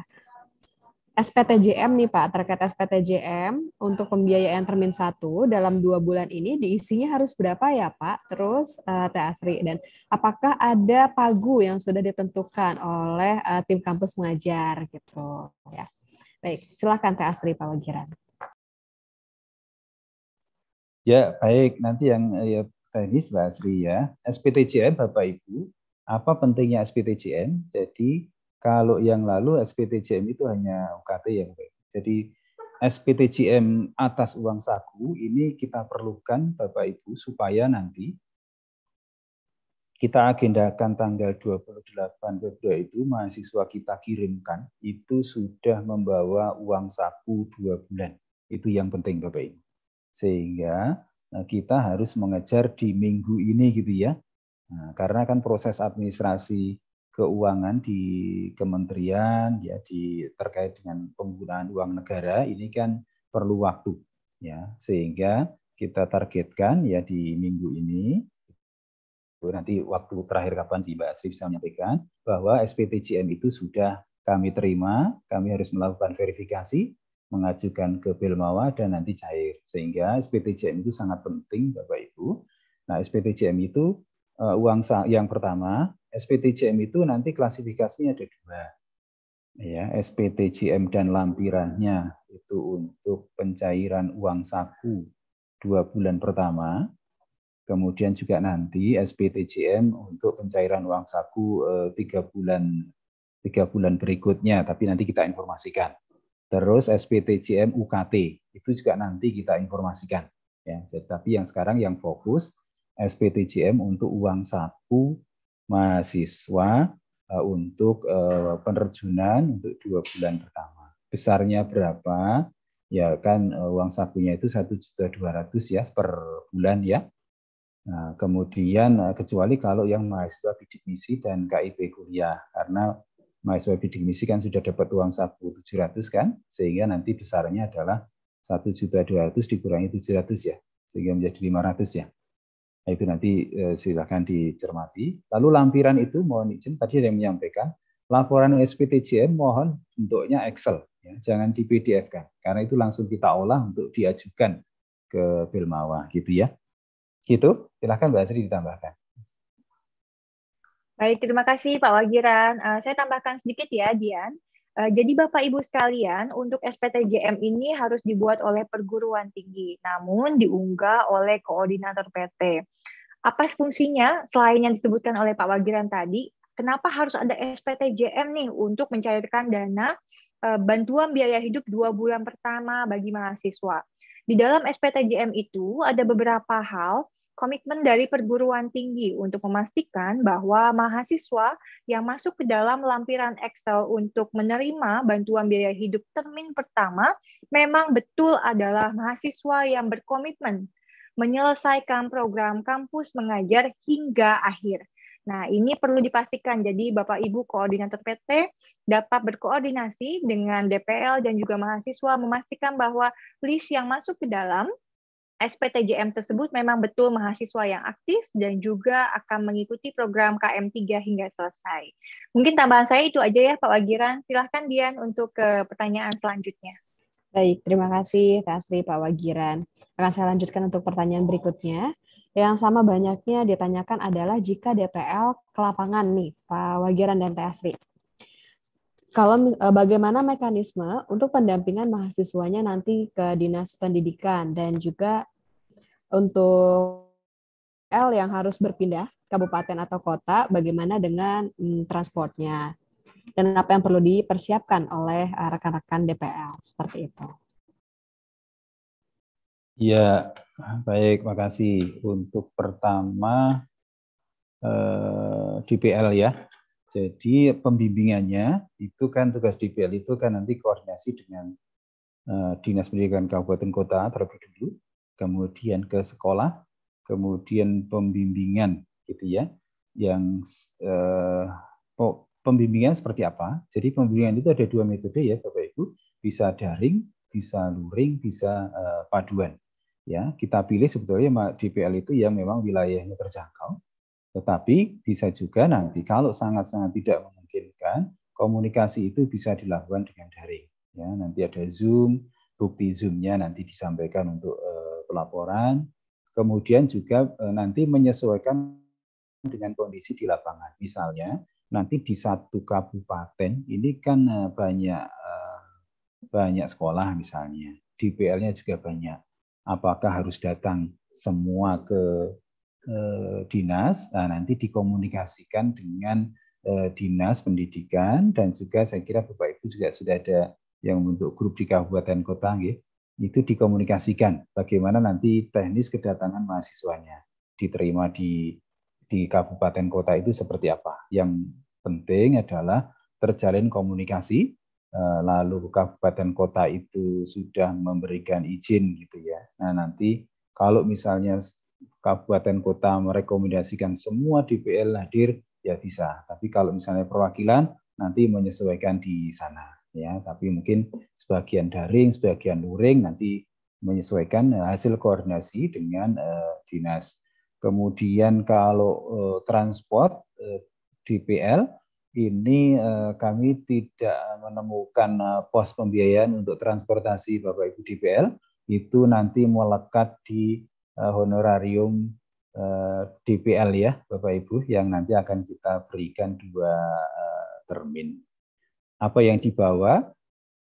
SPTJM nih Pak, terkait SPTJM untuk pembiayaan termin 1 dalam 2 bulan ini diisinya harus berapa ya Pak? Terus Teh Asri, dan apakah ada pagu yang sudah ditentukan oleh tim kampus mengajar gitu ya. Baik, silakan Teh Asri, Pak Wagiran. Ya, baik. Nanti yang teknis Mbak Asri ya. SPTJM Bapak Ibu, apa pentingnya SPTJM? Jadi kalau yang lalu SPTJM itu hanya UKT ya Bapak Ibu. Jadi SPTJM atas uang saku ini kita perlukan Bapak Ibu supaya nanti kita agendakan tanggal 28 Februari itu mahasiswa kita kirimkan itu sudah membawa uang saku 2 bulan. Itu yang penting Bapak Ibu. Sehingga kita harus mengejar di minggu ini gitu ya. Nah, karena kan proses administrasi keuangan di kementerian ya terkait dengan penggunaan uang negara ini kan perlu waktu ya. Sehingga kita targetkan ya di minggu ini. Nanti waktu terakhir kapan Mbak Asri bisa menyampaikan bahwa SPTJM itu sudah kami terima, kami harus melakukan verifikasi, mengajukan ke Belmawa dan nanti cair. Sehingga SPTJM itu sangat penting Bapak Ibu. Nah SPTJM itu uang yang pertama, SPTJM itu nanti klasifikasinya ada 2. Ya, SPTJM dan lampirannya itu untuk pencairan uang saku 2 bulan pertama. Kemudian juga nanti SPTJM untuk pencairan uang saku 3 bulan berikutnya, tapi nanti kita informasikan. Terus SPTJM UKT itu juga nanti kita informasikan. Ya, tapi yang sekarang yang fokus SPTJM untuk uang saku mahasiswa untuk penerjunan untuk 2 bulan pertama. Besarnya berapa? Ya kan uang sakunya itu 1.200.000 ya per bulan ya. Nah, kemudian kecuali kalau yang mahasiswa bidik misi dan KIP kuliah, karena mahasiswa bidik misi kan sudah dapat uang saku 700 kan, sehingga nanti besarnya adalah 1.200.000 dikurangi 700 ya, sehingga menjadi 500 ya. Nah, itu nanti silakan dicermati. Lalu lampiran itu mohon izin tadi ada yang menyampaikan, laporan SPTJM mohon bentuknya Excel, ya, jangan di PDF kan, karena itu langsung kita olah untuk diajukan ke Belmawa gitu ya. Gitu, silakan Mbak Asri ditambahkan. Baik, terima kasih Pak Wagiran. Saya tambahkan sedikit ya, Dian. Jadi Bapak Ibu sekalian, untuk SPTJM ini harus dibuat oleh perguruan tinggi, namun diunggah oleh koordinator PT. Apa fungsinya selain yang disebutkan oleh Pak Wagiran tadi? Kenapa harus ada SPTJM nih untuk mencairkan dana bantuan biaya hidup 2 bulan pertama bagi mahasiswa? Di dalam SPTJM itu ada beberapa hal komitmen dari perguruan tinggi untuk memastikan bahwa mahasiswa yang masuk ke dalam lampiran Excel untuk menerima bantuan biaya hidup termin pertama memang betul adalah mahasiswa yang berkomitmen menyelesaikan program kampus mengajar hingga akhir. Nah, ini perlu dipastikan. Jadi Bapak Ibu koordinator PT dapat berkoordinasi dengan DPL dan juga mahasiswa memastikan bahwa list yang masuk ke dalam SPTJM tersebut memang betul mahasiswa yang aktif dan juga akan mengikuti program KM3 hingga selesai. Mungkin tambahan saya itu aja ya Pak Wagiran. Silahkan Dian untuk ke pertanyaan selanjutnya. Baik, terima kasih Teh Asri, Pak Wagiran. Akan saya lanjutkan untuk pertanyaan berikutnya. Yang sama banyaknya ditanyakan adalah jika DPL ke lapangan nih, Pak Wagiran dan Teh Asri. Kalau bagaimana mekanisme untuk pendampingan mahasiswanya nanti ke Dinas Pendidikan dan juga untuk L yang harus berpindah kabupaten atau kota, bagaimana dengan transportnya? Dan apa yang perlu dipersiapkan oleh rekan-rekan DPL, seperti itu. Ya, baik, makasih. Untuk pertama, DPL ya. Jadi pembimbingannya itu kan tugas DPL itu kan nanti koordinasi dengan Dinas Pendidikan Kabupaten Kota terlebih dulu, kemudian ke sekolah, kemudian pembimbingan gitu ya. Yang pembimbingan seperti apa? Jadi pembimbingan itu ada 2 metode ya Bapak Ibu, bisa daring, bisa luring, bisa paduan. Ya, kita pilih sebetulnya DPL itu yang memang wilayahnya terjangkau. Tetapi bisa juga nanti kalau sangat-sangat tidak memungkinkan, komunikasi itu bisa dilakukan dengan daring. Ya, nanti ada Zoom, bukti Zoom-nya nanti disampaikan untuk pelaporan. Kemudian juga nanti menyesuaikan dengan kondisi di lapangan. Misalnya nanti di satu kabupaten ini kan banyak sekolah misalnya, DPL-nya juga banyak. Apakah harus datang semua ke dinas? Nah, nanti dikomunikasikan dengan dinas pendidikan dan juga saya kira Bapak Ibu juga sudah ada yang untuk grup di kabupaten kota, itu dikomunikasikan bagaimana nanti teknis kedatangan mahasiswanya diterima di kabupaten kota itu seperti apa. Yang penting adalah terjalin komunikasi. Lalu kabupaten kota itu sudah memberikan izin gitu ya. Nah, nanti kalau misalnya kabupaten kota merekomendasikan semua DPL hadir, ya bisa. Tapi kalau misalnya perwakilan, nanti menyesuaikan di sana. Ya, tapi mungkin sebagian daring, sebagian luring, nanti menyesuaikan hasil koordinasi dengan dinas. Kemudian kalau transport DPL, ini kami tidak menemukan pos pembiayaan untuk transportasi Bapak Ibu DPL, itu nanti melekat di honorarium DPL ya Bapak Ibu, yang nanti akan kita berikan 2 termin. Apa yang dibawa?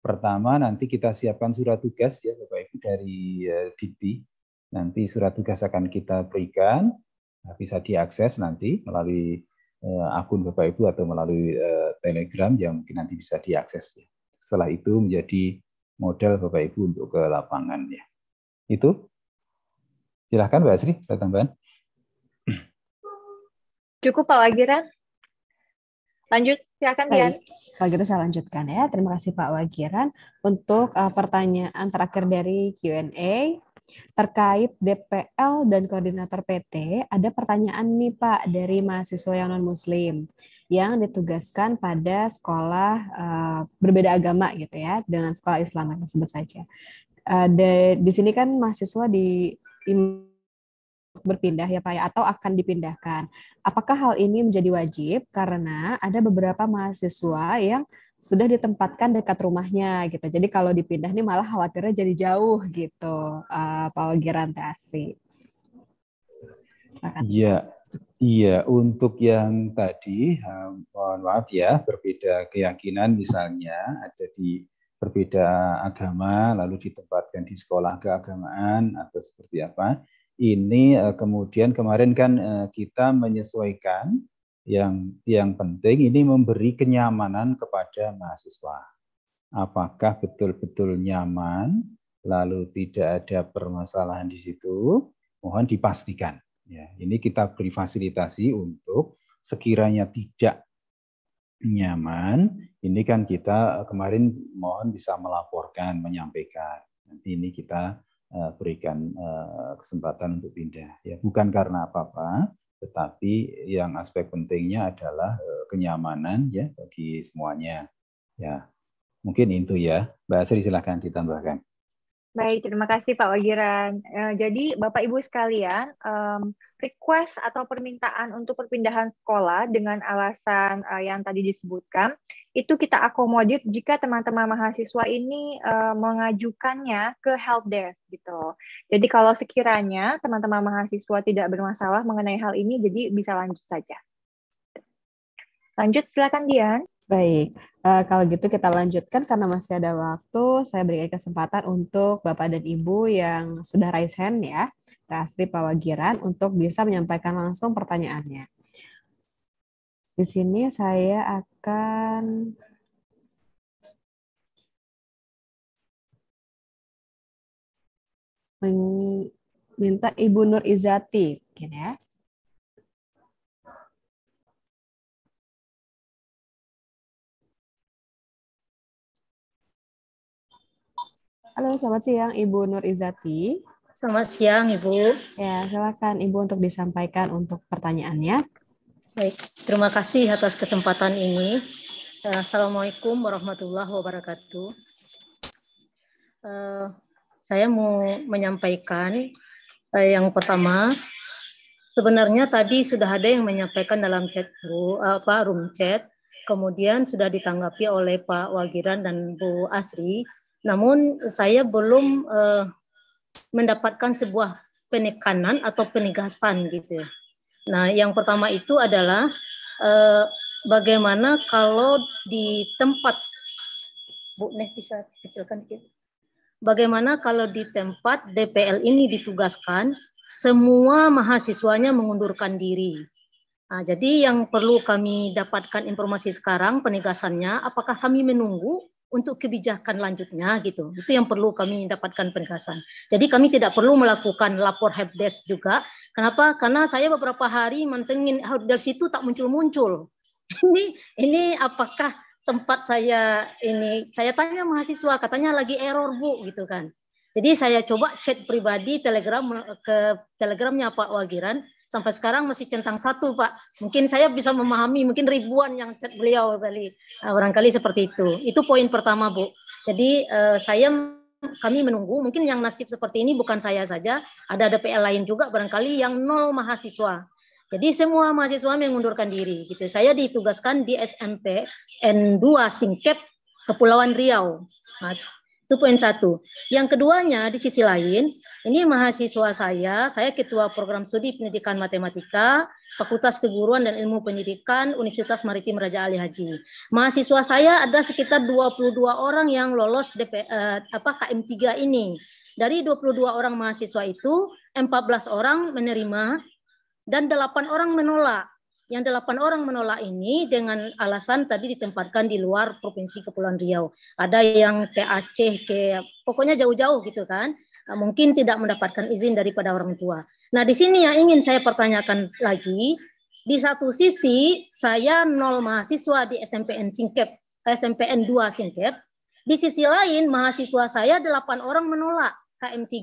Pertama nanti kita siapkan surat tugas ya Bapak Ibu dari Dikti. Nanti surat tugas akan kita berikan, bisa diakses nanti melalui akun Bapak Ibu atau melalui Telegram yang mungkin nanti bisa diakses. Setelah itu menjadi modal Bapak Ibu untuk ke lapangan ya. Itu. Silahkan Mbak Asri, ada tambahan? Cukup Pak Wagiran. Lanjut, silakan Dian. Kalau gitu saya lanjutkan ya. Terima kasih Pak Wagiran. Untuk pertanyaan terakhir dari Q&A terkait DPL dan koordinator PT, ada pertanyaan nih Pak dari mahasiswa yang non-muslim yang ditugaskan pada sekolah berbeda agama gitu ya, dengan sekolah Islam tersebut saja. Di sini kan mahasiswa berpindah ya Pak ya, atau akan dipindahkan. Apakah hal ini menjadi wajib karena ada beberapa mahasiswa yang sudah ditempatkan dekat rumahnya gitu. Jadi kalau dipindah nih malah khawatirnya jadi jauh gitu, Pak Wagiran, Teh Asri. Iya, Iya, untuk yang tadi, mohon maaf ya, berbeda keyakinan misalnya, ada di berbeda agama, lalu ditempatkan di sekolah keagamaan atau seperti apa. Ini kemudian kemarin kan kita menyesuaikan yang penting ini memberi kenyamanan kepada mahasiswa. Apakah betul-betul nyaman, lalu tidak ada permasalahan di situ, mohon dipastikan. Ya, ini kita beri fasilitasi untuk sekiranya tidak nyaman, ini kan kita kemarin mohon bisa melaporkan, menyampaikan. Nanti ini kita berikan kesempatan untuk pindah. Ya, bukan karena apa-apa, tetapi yang aspek pentingnya adalah kenyamanan ya bagi semuanya. Ya, mungkin itu ya. Mbak Asri silakan ditambahkan. Baik, terima kasih Pak Wagiran. Jadi Bapak Ibu sekalian, request atau permintaan untuk perpindahan sekolah dengan alasan yang tadi disebutkan, itu kita akomodir jika teman-teman mahasiswa ini mengajukannya ke help desk gitu. Jadi kalau sekiranya teman-teman mahasiswa tidak bermasalah mengenai hal ini, jadi bisa lanjut saja. Lanjut, silakan Dian. Baik, kalau gitu kita lanjutkan karena masih ada waktu. Saya berikan kesempatan untuk Bapak dan Ibu yang sudah raise hand ya, Pak Asri, Pak Wagiran, untuk bisa menyampaikan langsung pertanyaannya. Di sini saya akan minta Ibu Nur Izati, mungkin ya. Halo, selamat siang Ibu Nur Izati. Selamat siang Ibu. Ya, silakan Ibu untuk disampaikan untuk pertanyaannya. Baik, terima kasih atas kesempatan ini. Assalamualaikum warahmatullahi wabarakatuh. Saya mau menyampaikan yang pertama, sebenarnya tadi sudah ada yang menyampaikan dalam chat room chat, kemudian sudah ditanggapi oleh Pak Wagiran dan Bu Asri. Namun saya belum mendapatkan sebuah penekanan atau penegasan gitu. Nah, yang pertama itu adalah bagaimana kalau di tempat, Bu Neh bisa kecilkan dikit. Bagaimana kalau di tempat DPL ini ditugaskan, semua mahasiswanya mengundurkan diri. Nah, jadi yang perlu kami dapatkan informasi sekarang penegasannya, apakah kami menunggu untuk kebijakan lanjutnya gitu. Itu yang perlu kami dapatkan penegasan. Jadi kami tidak perlu melakukan lapor helpdesk juga. Kenapa? Karena saya beberapa hari mantengin dari situ tak muncul-muncul. Ini apakah tempat saya ini? Saya tanya mahasiswa, katanya lagi error Bu gitu kan. Jadi saya coba chat pribadi ke telegramnya Pak Wagiran. Sampai sekarang masih centang 1, Pak. Mungkin saya bisa memahami, mungkin ribuan yang chat beliau kali. Barangkali seperti itu. Itu poin pertama, Bu. Jadi kami menunggu, mungkin yang nasib seperti ini bukan saya saja, ada DPL lain juga barangkali yang 0 mahasiswa. Jadi semua mahasiswa mengundurkan diri. Gitu. Saya ditugaskan di SMP N2 Singkep, Kepulauan Riau. Nah, itu poin 1. Yang keduanya, di sisi lain, ini mahasiswa saya ketua program studi pendidikan matematika, Fakultas Keguruan dan Ilmu Pendidikan, Universitas Maritim Raja Ali Haji. Mahasiswa saya ada sekitar 22 orang yang lolos KM3 ini. Dari 22 orang mahasiswa itu, 14 orang menerima dan 8 orang menolak. Yang 8 orang menolak ini dengan alasan tadi ditempatkan di luar Provinsi Kepulauan Riau. Ada yang ke Aceh, pokoknya jauh-jauh gitu kan. Mungkin tidak mendapatkan izin daripada orang tua. Nah, di sini yang ingin saya pertanyakan lagi, di satu sisi saya 0 mahasiswa di SMPN 2 Singkep. Di sisi lain mahasiswa saya 8 orang menolak KM3.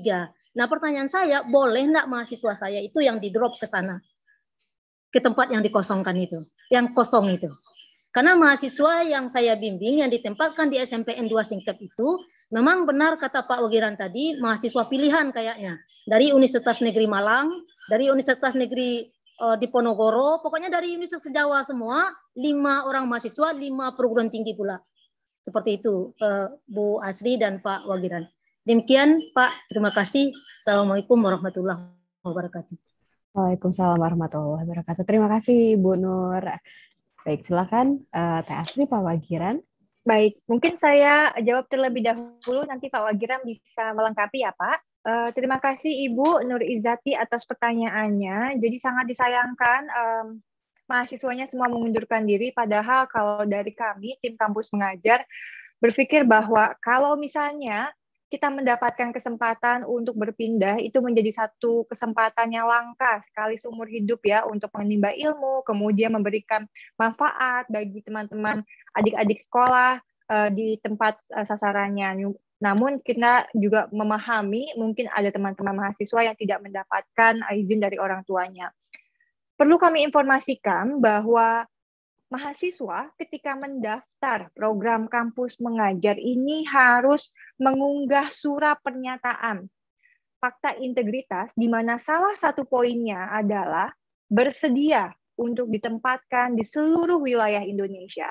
Nah, pertanyaan saya, boleh enggak mahasiswa saya itu yang di-drop ke sana? Ke tempat yang dikosongkan itu, yang kosong itu. Karena mahasiswa yang saya bimbing yang ditempatkan di SMPN 2 Singkep itu memang benar kata Pak Wagiran tadi, mahasiswa pilihan kayaknya. Dari Universitas Negeri Malang, dari Universitas Negeri di Ponorogo, pokoknya dari Universitas Jawa semua, 5 orang mahasiswa, 5 perguruan tinggi pula. Seperti itu, Bu Asri dan Pak Wagiran. Demikian Pak, terima kasih. Assalamualaikum warahmatullahi wabarakatuh. Waalaikumsalam warahmatullahi wabarakatuh. Terima kasih Bu Nur. Baik, silakan Teh Asri, Pak Wagiran. Baik, mungkin saya jawab terlebih dahulu, nanti Pak Wagiran bisa melengkapi ya Pak. Terima kasih Ibu Nur Izzati atas pertanyaannya. Jadi sangat disayangkan mahasiswanya semua mengundurkan diri, padahal kalau dari kami, tim kampus mengajar, berpikir bahwa kalau misalnya kita mendapatkan kesempatan untuk berpindah, itu menjadi satu kesempatan yang langka sekali seumur hidup ya, untuk menimba ilmu, kemudian memberikan manfaat bagi teman-teman adik-adik sekolah di tempat sasarannya. Namun kita juga memahami mungkin ada teman-teman mahasiswa yang tidak mendapatkan izin dari orang tuanya. Perlu kami informasikan bahwa mahasiswa ketika mendaftar program kampus mengajar ini harus mengunggah surat pernyataan fakta integritas, di mana salah satu poinnya adalah bersedia untuk ditempatkan di seluruh wilayah Indonesia.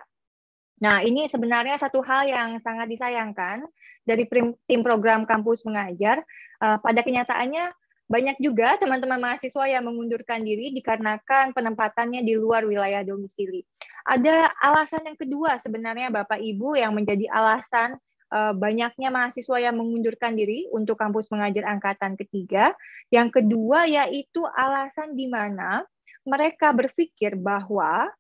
Nah, ini sebenarnya satu hal yang sangat disayangkan dari tim program kampus mengajar. Pada kenyataannya, banyak juga teman-teman mahasiswa yang mengundurkan diri dikarenakan penempatannya di luar wilayah domisili. Ada alasan yang kedua sebenarnya Bapak Ibu yang menjadi alasan banyaknya mahasiswa yang mengundurkan diri untuk kampus mengajar angkatan ketiga. Yang kedua yaitu alasan di mana mereka berpikir bahwa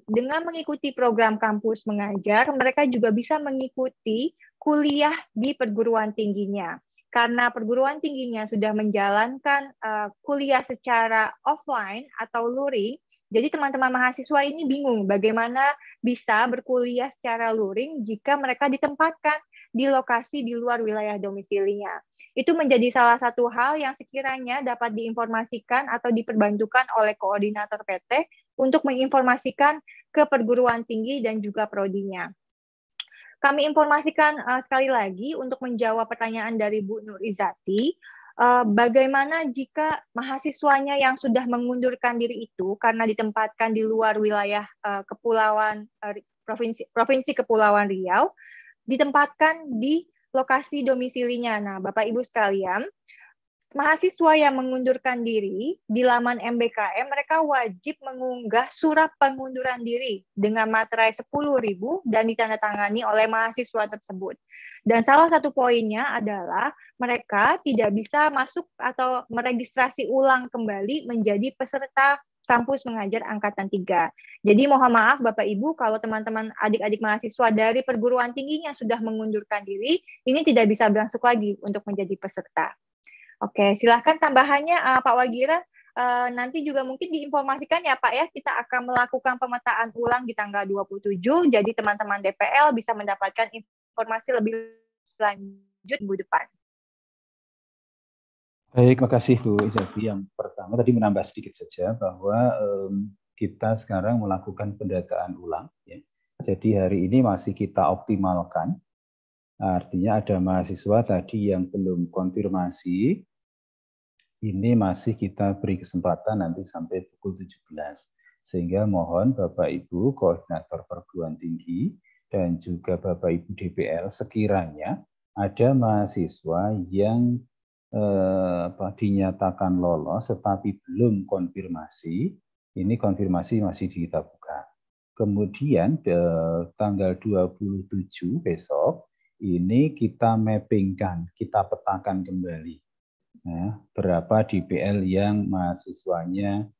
dengan mengikuti program kampus mengajar, mereka juga bisa mengikuti kuliah di perguruan tingginya. Karena perguruan tingginya sudah menjalankan kuliah secara offline atau luring, jadi teman-teman mahasiswa ini bingung bagaimana bisa berkuliah secara luring jika mereka ditempatkan di lokasi di luar wilayah domisilinya. Itu menjadi salah satu hal yang sekiranya dapat diinformasikan atau diperbantukan oleh koordinator PT untuk menginformasikan ke perguruan tinggi dan juga prodinya. Kami informasikan sekali lagi untuk menjawab pertanyaan dari Bu Nur Izzati, bagaimana jika mahasiswanya yang sudah mengundurkan diri itu karena ditempatkan di luar wilayah kepulauan provinsi Kepulauan Riau, ditempatkan di lokasi domisilinya. Nah, Bapak Ibu sekalian, mahasiswa yang mengundurkan diri di laman MBKM, mereka wajib mengunggah surat pengunduran diri dengan materai 10.000 dan ditandatangani oleh mahasiswa tersebut. Dan salah satu poinnya adalah mereka tidak bisa masuk atau meregistrasi ulang kembali menjadi peserta kampus mengajar angkatan 3. Jadi mohon maaf Bapak Ibu kalau teman-teman adik-adik mahasiswa dari perguruan tingginya sudah mengundurkan diri, ini tidak bisa berlangsung lagi untuk menjadi peserta. Oke, silahkan tambahannya Pak Wagira, nanti juga mungkin diinformasikan ya Pak ya, kita akan melakukan pemetaan ulang di tanggal 27, jadi teman-teman DPL bisa mendapatkan informasi lebih lanjut minggu depan. Baik, makasih Bu Izzati. Yang pertama tadi menambah sedikit saja bahwa kita sekarang melakukan pendataan ulang. Ya. Jadi hari ini masih kita optimalkan. Artinya ada mahasiswa tadi yang belum konfirmasi, ini masih kita beri kesempatan nanti sampai pukul 17. Sehingga mohon Bapak Ibu koordinator perguruan tinggi dan juga Bapak Ibu DPL sekiranya ada mahasiswa yang dinyatakan lolos tetapi belum konfirmasi, ini konfirmasi masih kita buka. Kemudian tanggal 27 besok ini kita mappingkan, kita petakan kembali ya, berapa DPL yang mahasiswanya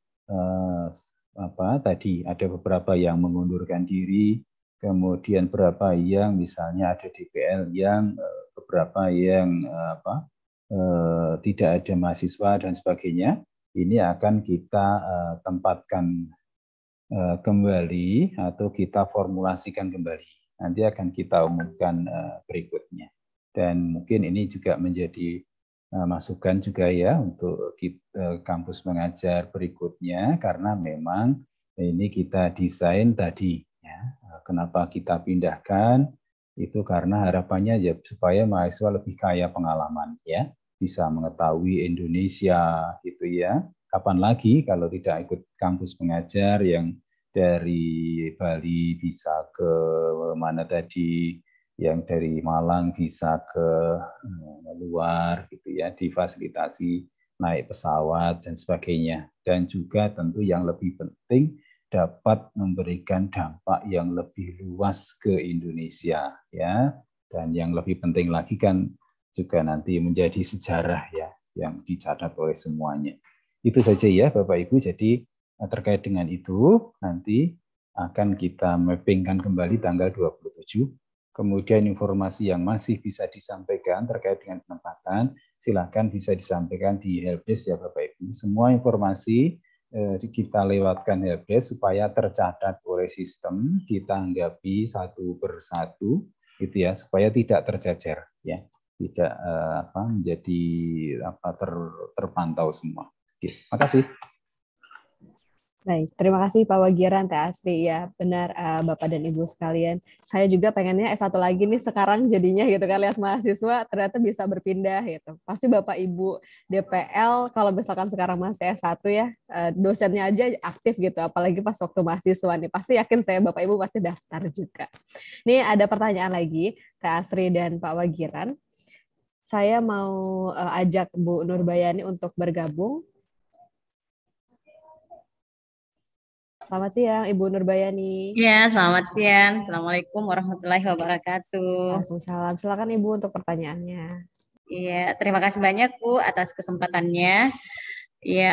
tadi ada beberapa yang mengundurkan diri, kemudian berapa yang misalnya ada DPL yang beberapa yang tidak ada mahasiswa dan sebagainya, ini akan kita tempatkan kembali atau kita formulasikan kembali. Nanti akan kita umumkan berikutnya. Dan mungkin ini juga menjadi masukan juga ya untuk kampus mengajar berikutnya, karena memang ini kita desain tadi. Ya, kenapa kita pindahkan? Itu karena harapannya ya supaya mahasiswa lebih kaya pengalaman ya. Bisa mengetahui Indonesia gitu ya. Kapan lagi kalau tidak ikut kampus mengajar yang dari Bali bisa ke mana tadi, yang dari Malang bisa ke luar gitu ya, difasilitasi naik pesawat dan sebagainya. Dan juga tentu yang lebih penting dapat memberikan dampak yang lebih luas ke Indonesia, ya. Dan yang lebih penting lagi kan juga nanti menjadi sejarah ya yang dicatat oleh semuanya. Itu saja ya Bapak Ibu. Jadi terkait dengan itu nanti akan kita mappingkan kembali tanggal 27. Kemudian informasi yang masih bisa disampaikan terkait dengan penempatan, silakan bisa disampaikan di helpdesk ya Bapak Ibu. Semua informasi kita lewatkan helpdesk supaya tercatat oleh sistem, ditanggapi satu persatu, gitu ya, supaya tidak tercecer, ya, tidak menjadi terpantau semua. Oke, makasih. Baik, terima kasih Pak Wagiran, Teh Asri. Ya, benar Bapak dan Ibu sekalian. Saya juga pengennya S1 lagi nih sekarang jadinya gitu kan, lihat mahasiswa ternyata bisa berpindah gitu. Pasti Bapak Ibu DPL kalau misalkan sekarang masih S1 ya, dosennya aja aktif gitu, apalagi pas waktu mahasiswa nih. Pasti yakin saya Bapak Ibu pasti daftar juga. Nih ada pertanyaan lagi, Teh Asri dan Pak Wagiran. Saya mau ajak Bu Nurbayani untuk bergabung. Selamat siang, Ibu Nurbayani. Ya, selamat siang. Assalamualaikum warahmatullahi wabarakatuh. Waalaikumsalam. Silakan Ibu untuk pertanyaannya. Iya, terima kasih banyak Bu atas kesempatannya. Ya,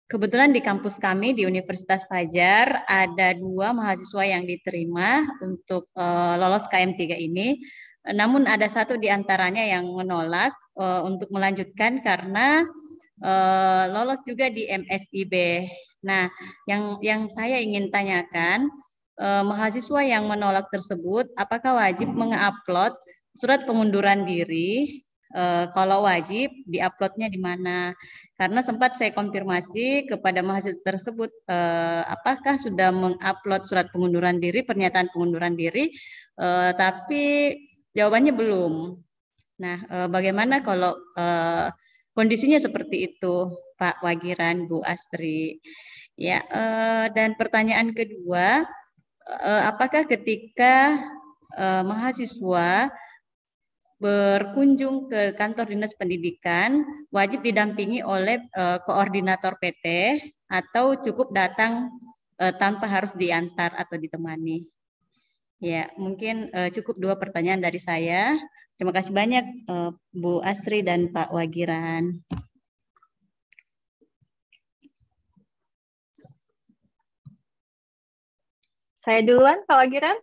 kebetulan di kampus kami di Universitas Fajar ada 2 mahasiswa yang diterima untuk lolos KM3 ini. Namun ada 1 di antaranya yang menolak untuk melanjutkan karena lolos juga di MSIB. Nah, yang saya ingin tanyakan, mahasiswa yang menolak tersebut, apakah wajib mengupload surat pengunduran diri? Kalau wajib, diuploadnya di mana? Karena sempat saya konfirmasi kepada mahasiswa tersebut, apakah sudah mengupload surat pengunduran diri, pernyataan pengunduran diri, tapi jawabannya belum. Nah, bagaimana kalau kondisinya seperti itu, Pak Wagiran, Bu Astri? Ya, dan pertanyaan kedua, apakah ketika mahasiswa berkunjung ke kantor dinas pendidikan wajib didampingi oleh koordinator PT atau cukup datang tanpa harus diantar atau ditemani? Ya, mungkin cukup 2 pertanyaan dari saya. Terima kasih banyak Bu Asri dan Pak Wagiran. Saya duluan, Pak Wagiran?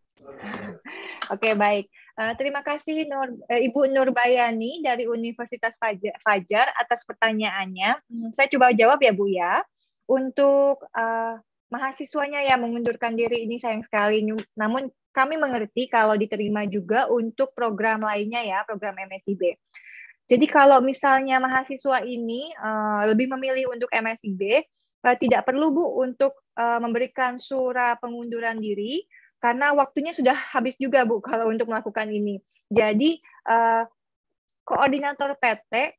Oke, baik. Terima kasih Ibu Nurbayani dari Universitas Fajar atas pertanyaannya. Saya coba jawab ya Bu ya. Untuk mahasiswanya yang mengundurkan diri ini sayang sekali, namun kami mengerti kalau diterima juga untuk program lainnya ya, program MSIB. Jadi kalau misalnya mahasiswa ini lebih memilih untuk MSIB, tidak perlu Bu untuk memberikan surat pengunduran diri, karena waktunya sudah habis juga Bu kalau untuk melakukan ini. Jadi koordinator PT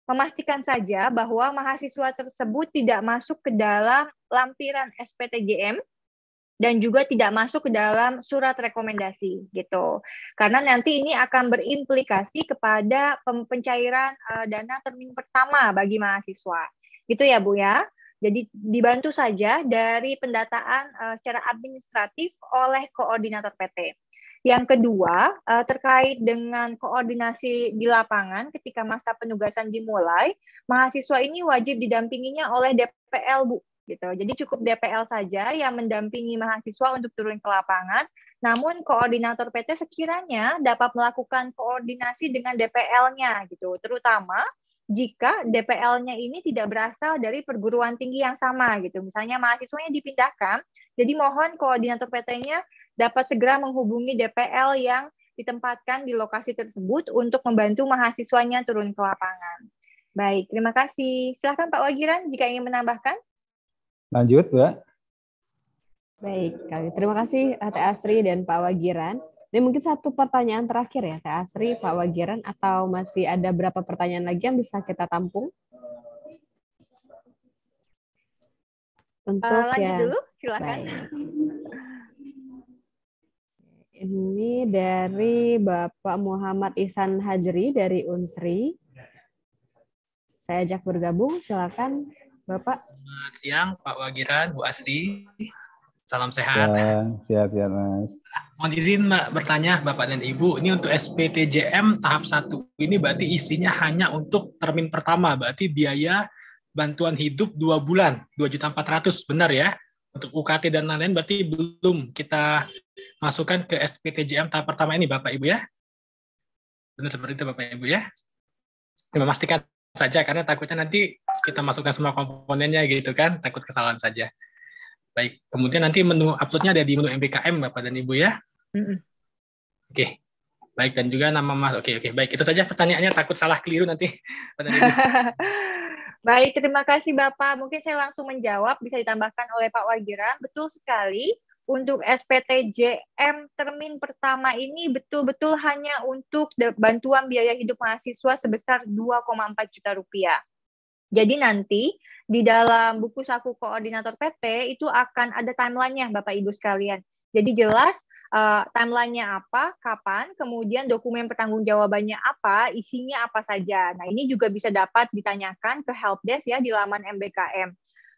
memastikan saja bahwa mahasiswa tersebut tidak masuk ke dalam lampiran SPTJM dan juga tidak masuk ke dalam surat rekomendasi gitu. Karena nanti ini akan berimplikasi kepada pencairan dana termin pertama bagi mahasiswa. Gitu ya Bu ya. Jadi dibantu saja dari pendataan secara administratif oleh koordinator PT. Yang kedua, terkait dengan koordinasi di lapangan ketika masa penugasan dimulai, mahasiswa ini wajib didampinginya oleh DPL, Bu. Gitu. Jadi cukup DPL saja yang mendampingi mahasiswa untuk turun ke lapangan, namun koordinator PT sekiranya dapat melakukan koordinasi dengan DPL-nya, gitu. Terutama jika DPL-nya ini tidak berasal dari perguruan tinggi yang sama, gitu. Misalnya mahasiswanya dipindahkan, jadi mohon koordinator PT-nya dapat segera menghubungi DPL yang ditempatkan di lokasi tersebut untuk membantu mahasiswanya turun ke lapangan. Baik, terima kasih. Silakan Pak Wagiran jika ingin menambahkan. Lanjut, Mbak. Baik, terima kasih Teh Asri dan Pak Wagiran. Ini mungkin satu pertanyaan terakhir ya, Teh Asri, Pak Wagiran, atau masih ada berapa pertanyaan lagi yang bisa kita tampung? Untuk lanjut dulu, silakan. Baik. Ini dari Bapak Muhammad Ihsan Hajri dari Unsri. Saya ajak bergabung, silakan Bapak. Selamat siang Pak Wagiran, Bu Asri. Salam sehat. Sehat Mas. Mohon izin bertanya Bapak dan Ibu, ini untuk SPTJM tahap 1 ini berarti isinya hanya untuk termin pertama, berarti biaya bantuan hidup 2 bulan, 2.400.000, benar ya? Untuk UKT dan lain-lain berarti belum kita masukkan ke SPTJM tahap pertama ini Bapak Ibu ya? Benar seperti itu Bapak Ibu ya? Memastikan saja karena takutnya nanti kita masukkan semua komponennya gitu kan, takut kesalahan saja. Baik, kemudian nanti menu uploadnya ada di menu MBKM Bapak dan Ibu ya. Oke, baik, dan juga nama Mas. Oke, baik, itu saja pertanyaannya, takut salah keliru nanti. Baik, terima kasih Bapak. Mungkin saya langsung menjawab, bisa ditambahkan oleh Pak Wagiran. Betul sekali, untuk SPTJM termin pertama ini betul-betul hanya untuk bantuan biaya hidup mahasiswa sebesar 2,4 juta rupiah. Jadi nanti di dalam buku saku koordinator PT itu akan ada timeline-nya Bapak Ibu sekalian. Jadi jelas timeline-nya apa, kapan, kemudian dokumen pertanggungjawabannya apa, isinya apa saja. Nah, ini juga bisa dapat ditanyakan ke helpdesk ya di laman MBKM.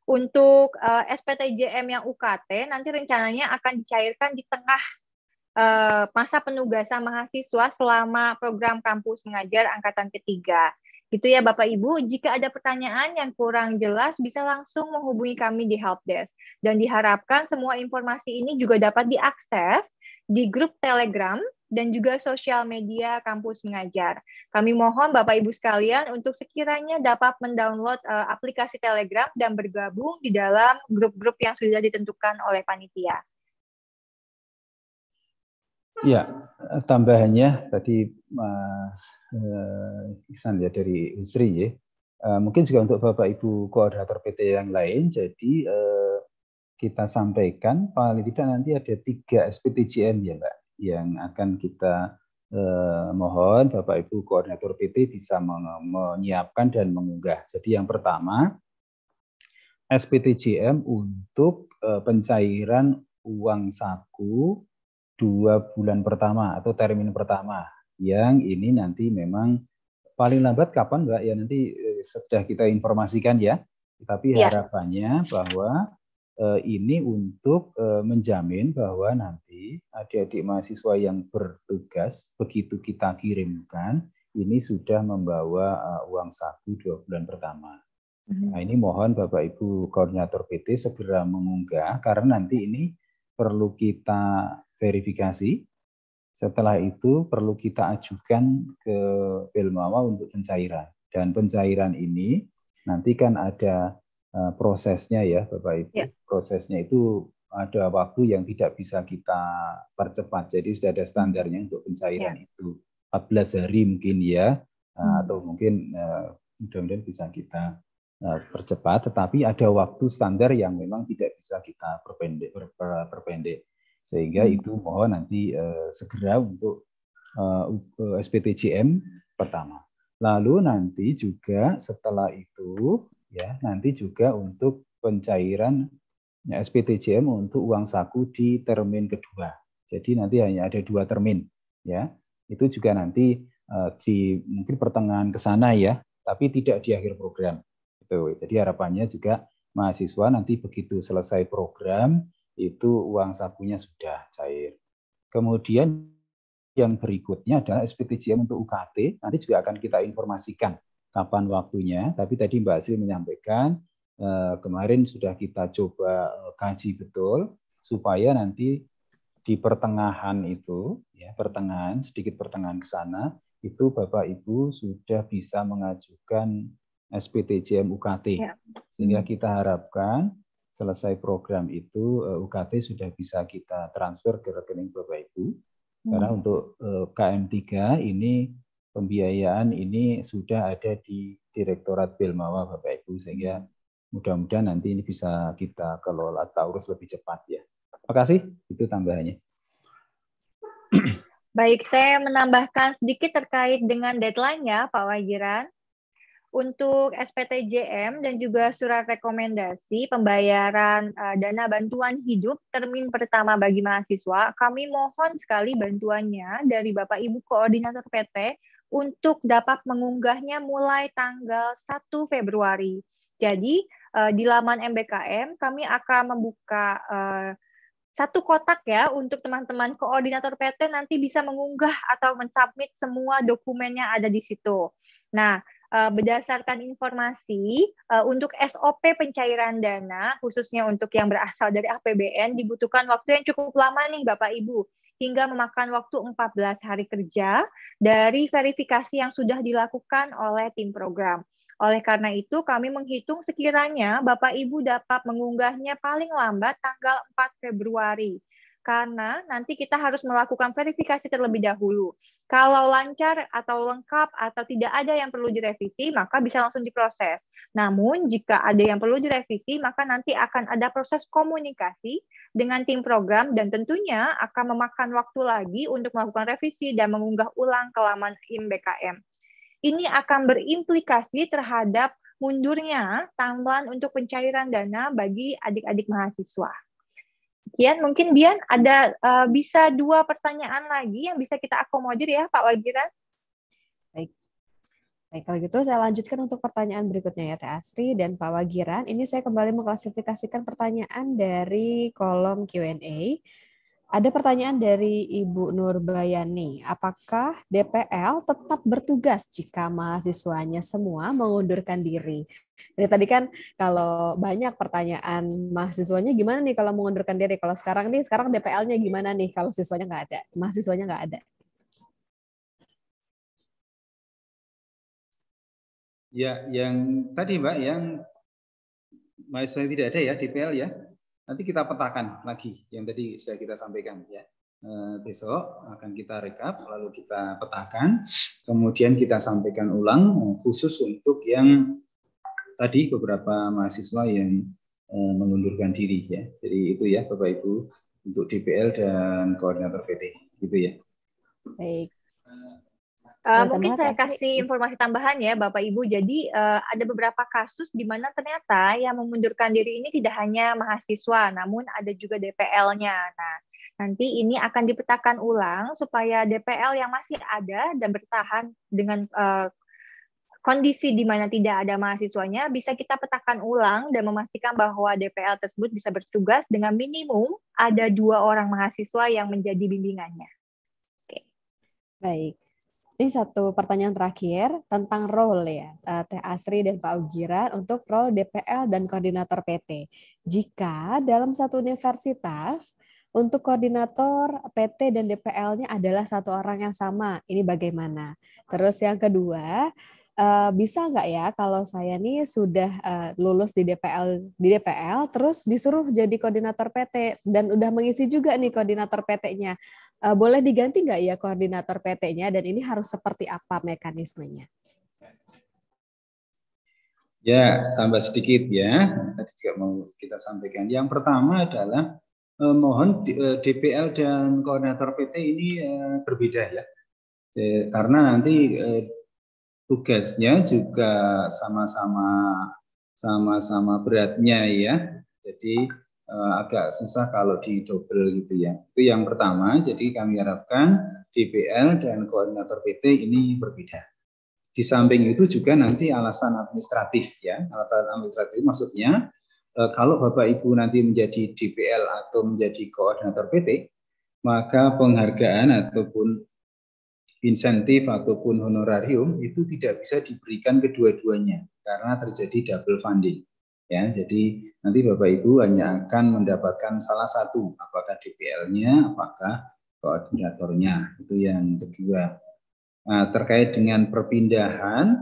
Untuk SPTJM yang UKT nanti rencananya akan dicairkan di tengah masa penugasan mahasiswa selama program kampus mengajar angkatan ketiga. Gitu ya Bapak Ibu, jika ada pertanyaan yang kurang jelas bisa langsung menghubungi kami di helpdesk. Dan diharapkan semua informasi ini juga dapat diakses di grup Telegram dan juga sosial media kampus mengajar. Kami mohon Bapak Ibu sekalian untuk sekiranya dapat mendownload aplikasi Telegram dan bergabung di dalam grup-grup yang sudah ditentukan oleh panitia. Ya, tambahannya tadi Mas Ihsan ya dari Usri ya. Mungkin juga untuk Bapak Ibu koordinator PT yang lain, jadi kita sampaikan paling tidak nanti ada 3 SPTJM ya Mbak, yang akan kita mohon Bapak Ibu koordinator PT bisa menyiapkan dan mengunggah. Jadi yang pertama, SPTJM untuk pencairan uang saku 2 bulan pertama atau termin pertama, yang ini nanti memang paling lambat kapan Mbak ya, nanti sudah kita informasikan ya, tapi harapannya bahwa ini untuk menjamin bahwa nanti adik-adik mahasiswa yang bertugas begitu kita kirimkan ini sudah membawa uang saku 2 bulan pertama. Nah, ini mohon Bapak Ibu koordinator PT segera mengunggah karena nanti ini perlu kita verifikasi. Setelah itu perlu kita ajukan ke Belmawa untuk pencairan. Dan pencairan ini nanti kan ada prosesnya ya Bapak Ibu. Ya. Prosesnya itu ada waktu yang tidak bisa kita percepat. Jadi sudah ada standarnya untuk pencairan itu. 14 hari mungkin ya, atau mungkin mudah-mudahan bisa kita percepat. Tetapi ada waktu standar yang memang tidak bisa kita perpendek. Sehingga itu mohon nanti segera untuk SPTJM pertama. Lalu nanti juga setelah itu ya nanti juga untuk pencairan SPTJM untuk uang saku di termin kedua. Jadi nanti hanya ada 2 termin ya. Itu juga nanti di mungkin pertengahan ke sana ya, tapi tidak di akhir program. Gitu. Jadi harapannya juga mahasiswa nanti begitu selesai program itu uang sakunya sudah cair. Kemudian yang berikutnya adalah SPTJM untuk UKT, nanti juga akan kita informasikan kapan waktunya. Tapi tadi Mbak Asri menyampaikan, kemarin sudah kita coba kaji betul, supaya nanti di pertengahan itu, ya sedikit pertengahan ke sana, itu Bapak Ibu sudah bisa mengajukan SPTJM UKT. Ya. Sehingga kita harapkan selesai program itu UKT sudah bisa kita transfer ke rekening Bapak Ibu. Karena untuk KM3 ini pembiayaan ini sudah ada di Direktorat Belmawa Bapak Ibu, sehingga mudah-mudahan nanti ini bisa kita kelola atau urus lebih cepat ya. Terima kasih, itu tambahannya. Baik, saya menambahkan sedikit terkait dengan deadline-nya Pak Wagiran. Untuk SPTJM dan juga surat rekomendasi pembayaran dana bantuan hidup termin pertama bagi mahasiswa, kami mohon sekali bantuannya dari Bapak Ibu Koordinator PT untuk dapat mengunggahnya mulai tanggal 1 Februari. Jadi di laman MBKM kami akan membuka satu kotak ya untuk teman-teman koordinator PT nanti bisa mengunggah atau mensubmit semua dokumen yang ada di situ. Nah, berdasarkan informasi untuk SOP pencairan dana khususnya untuk yang berasal dari APBN dibutuhkan waktu yang cukup lama nih Bapak Ibu, hingga memakan waktu 14 hari kerja dari verifikasi yang sudah dilakukan oleh tim program. Oleh karena itu, kami menghitung sekiranya Bapak Ibu dapat mengunggahnya paling lambat tanggal 4 Februari. Karena nanti kita harus melakukan verifikasi terlebih dahulu. Kalau lancar atau lengkap atau tidak ada yang perlu direvisi, maka bisa langsung diproses. Namun, jika ada yang perlu direvisi, maka nanti akan ada proses komunikasi dengan tim program dan tentunya akan memakan waktu lagi untuk melakukan revisi dan mengunggah ulang ke laman MBKM. Ini akan berimplikasi terhadap mundurnya timeline untuk pencairan dana bagi adik-adik mahasiswa. Sekian, mungkin Bian ada bisa 2 pertanyaan lagi yang bisa kita akomodir ya Pak Wagiran. Baik. Baik, kalau gitu saya lanjutkan untuk pertanyaan berikutnya ya Teh Asri dan Pak Wagiran. Ini saya kembali mengklasifikasikan pertanyaan dari kolom Q&A. Ada pertanyaan dari Ibu Nurbayani, apakah DPL tetap bertugas jika mahasiswanya semua mengundurkan diri? Jadi tadi kan kalau banyak pertanyaan mahasiswanya gimana nih kalau mengundurkan diri? Kalau sekarang DPL-nya gimana nih kalau siswanya nggak ada, mahasiswanya nggak ada? Ya, yang tadi Mbak, yang mahasiswa tidak ada ya DPL ya. Nanti kita petakan lagi yang tadi sudah kita sampaikan ya. Besok akan kita rekap, lalu kita petakan, kemudian kita sampaikan ulang khusus untuk yang tadi beberapa mahasiswa yang mengundurkan diri ya. Jadi itu ya Bapak Ibu untuk DPL dan koordinator PT gitu ya. Baik. Mungkin saya kasih informasi tambahan ya Bapak Ibu. Jadi ada beberapa kasus di mana ternyata yang mengundurkan diri ini tidak hanya mahasiswa, namun ada juga DPL-nya. Nah, nanti ini akan dipetakan ulang supaya DPL yang masih ada dan bertahan dengan kondisi di mana tidak ada mahasiswanya bisa kita petakan ulang dan memastikan bahwa DPL tersebut bisa bertugas dengan minimum ada 2 orang mahasiswa yang menjadi bimbingannya. Oke. Baik. Ini satu pertanyaan terakhir tentang role ya, Teh Asri dan Pak Ugiran untuk role DPL dan koordinator PT. Jika dalam satu universitas untuk koordinator PT dan DPL-nya adalah 1 orang yang sama, ini bagaimana? Terus yang kedua, bisa nggak ya kalau saya nih sudah lulus di DPL terus disuruh jadi koordinator PT dan udah mengisi juga nih koordinator PT-nya. Boleh diganti nggak ya koordinator PT-nya dan ini harus seperti apa mekanismenya? Ya, tambah sedikit ya. Tadi juga mau kita sampaikan. Yang pertama adalah mohon DPL dan koordinator PT ini berbeda ya. Karena nanti tugasnya juga sama-sama beratnya ya. Jadi agak susah kalau didobel gitu ya. Itu yang pertama. Jadi kami harapkan DPL dan koordinator PT ini berbeda. Di samping itu juga nanti alasan administratif ya. Alasan administratif maksudnya kalau Bapak Ibu nanti menjadi DPL atau menjadi koordinator PT, maka penghargaan ataupun insentif ataupun honorarium itu tidak bisa diberikan kedua-duanya karena terjadi double funding. Ya, jadi nanti Bapak Ibu hanya akan mendapatkan salah satu, apakah DPL-nya, apakah koordinatornya. Itu yang kedua. Nah, terkait dengan perpindahan,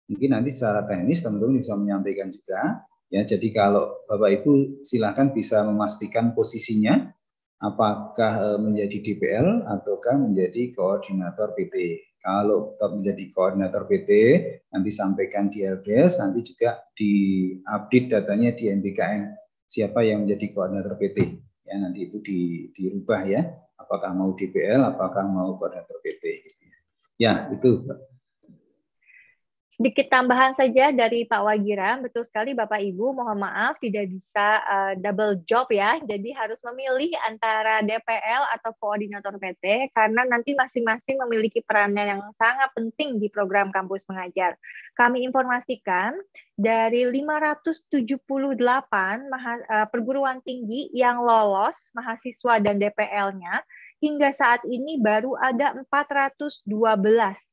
mungkin nanti secara teknis teman-teman bisa menyampaikan juga. Ya, jadi kalau Bapak Ibu silakan bisa memastikan posisinya, apakah menjadi DPL ataukah menjadi koordinator PT. Kalau tetap menjadi koordinator PT, nanti sampaikan di LBS, nanti juga di-update datanya di MBKM siapa yang menjadi koordinator PT. Ya, nanti itu dirubah ya, apakah mau DPL, apakah mau koordinator PT. Ya, itu. Sedikit tambahan saja dari Pak Wagiran, betul sekali Bapak Ibu, mohon maaf tidak bisa double job ya, jadi harus memilih antara DPL atau koordinator PT karena nanti masing-masing memiliki perannya yang sangat penting di program kampus mengajar. Kami informasikan dari 578 perguruan tinggi yang lolos mahasiswa dan DPL-nya, hingga saat ini baru ada 412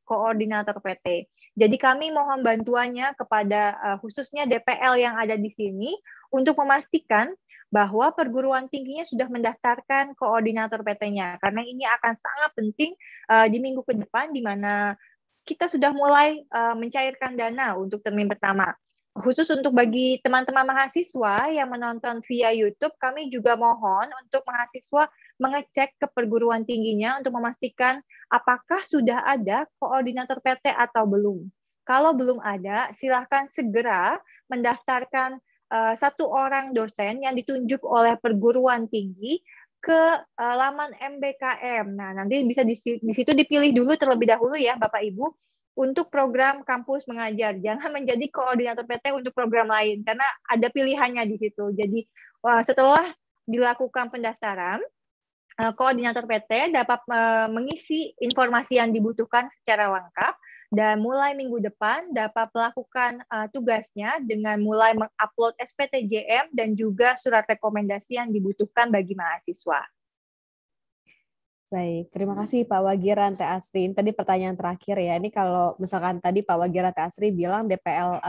koordinator PT. Jadi kami mohon bantuannya kepada khususnya DPL yang ada di sini untuk memastikan bahwa perguruan tingginya sudah mendaftarkan koordinator PT-nya karena ini akan sangat penting di minggu ke depan di mana kita sudah mulai mencairkan dana untuk termin pertama. Khusus untuk bagi teman-teman mahasiswa yang menonton via YouTube, kami juga mohon untuk mahasiswa mengecek ke perguruan tingginya untuk memastikan apakah sudah ada koordinator PT atau belum. Kalau belum ada, silahkan segera mendaftarkan satu orang dosen yang ditunjuk oleh perguruan tinggi ke laman MBKM. Nah, nanti bisa di situ dipilih dulu terlebih dahulu ya, Bapak Ibu, untuk program kampus mengajar. Jangan menjadi koordinator PT untuk program lain, karena ada pilihannya di situ. Jadi, setelah dilakukan pendaftaran, koordinator PT dapat mengisi informasi yang dibutuhkan secara lengkap, dan mulai minggu depan dapat melakukan tugasnya dengan mulai mengupload SPTJM dan juga surat rekomendasi yang dibutuhkan bagi mahasiswa. Baik, terima kasih Pak Wagiran Teh Asri. Tadi pertanyaan terakhir ya, ini kalau misalkan tadi Pak Wagiran Teh Asri bilang DPL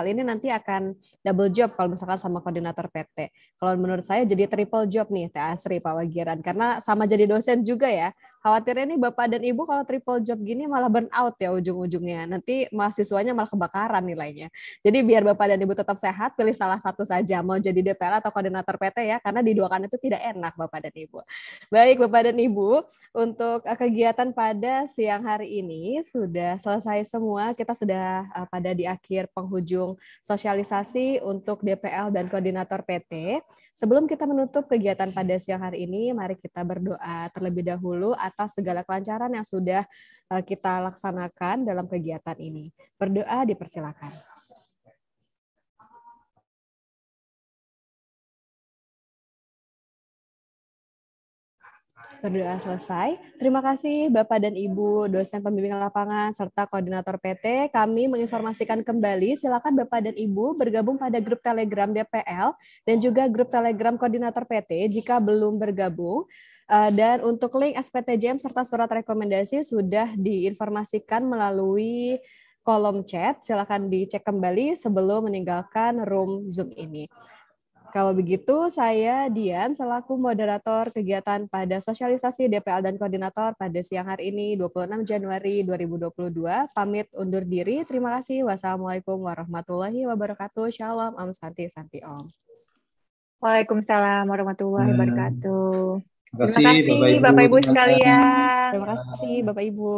ini nanti akan double job kalau misalkan sama koordinator PT. Kalau menurut saya jadi triple job nih Teh Asri, Pak Wagiran, karena sama jadi dosen juga ya. Khawatirnya nih Bapak dan Ibu kalau triple job gini malah burn out ya ujung-ujungnya. Nanti mahasiswanya malah kebakaran nilainya. Jadi biar Bapak dan Ibu tetap sehat, pilih salah satu saja, mau jadi DPL atau koordinator PT ya, karena diduakan itu tidak enak Bapak dan Ibu. Baik Bapak dan Ibu, untuk kegiatan pada siang hari ini sudah selesai semua. Kita sudah pada di akhir penghujung sosialisasi untuk DPL dan koordinator PT. Sebelum kita menutup kegiatan pada siang hari ini, mari kita berdoa terlebih dahulu atas segala kelancaran yang sudah kita laksanakan dalam kegiatan ini. Berdoa dipersilakan. Berdoa selesai. Terima kasih Bapak dan Ibu dosen pembimbing lapangan serta koordinator PT. Kami menginformasikan kembali, silakan Bapak dan Ibu bergabung pada grup Telegram DPL dan juga grup Telegram koordinator PT jika belum bergabung. Dan untuk link SPTJM serta surat rekomendasi sudah diinformasikan melalui kolom chat. Silakan dicek kembali sebelum meninggalkan room Zoom ini. Kalau begitu, saya Dian selaku moderator kegiatan pada sosialisasi DPL dan koordinator pada siang hari ini 26 Januari 2022 pamit undur diri. Terima kasih. Wassalamualaikum warahmatullahi wabarakatuh. Shalom, Om Santi, Santi Om. Waalaikumsalam warahmatullahi wabarakatuh. Terima kasih Bapak Ibu sekalian. Terima kasih Bapak Ibu.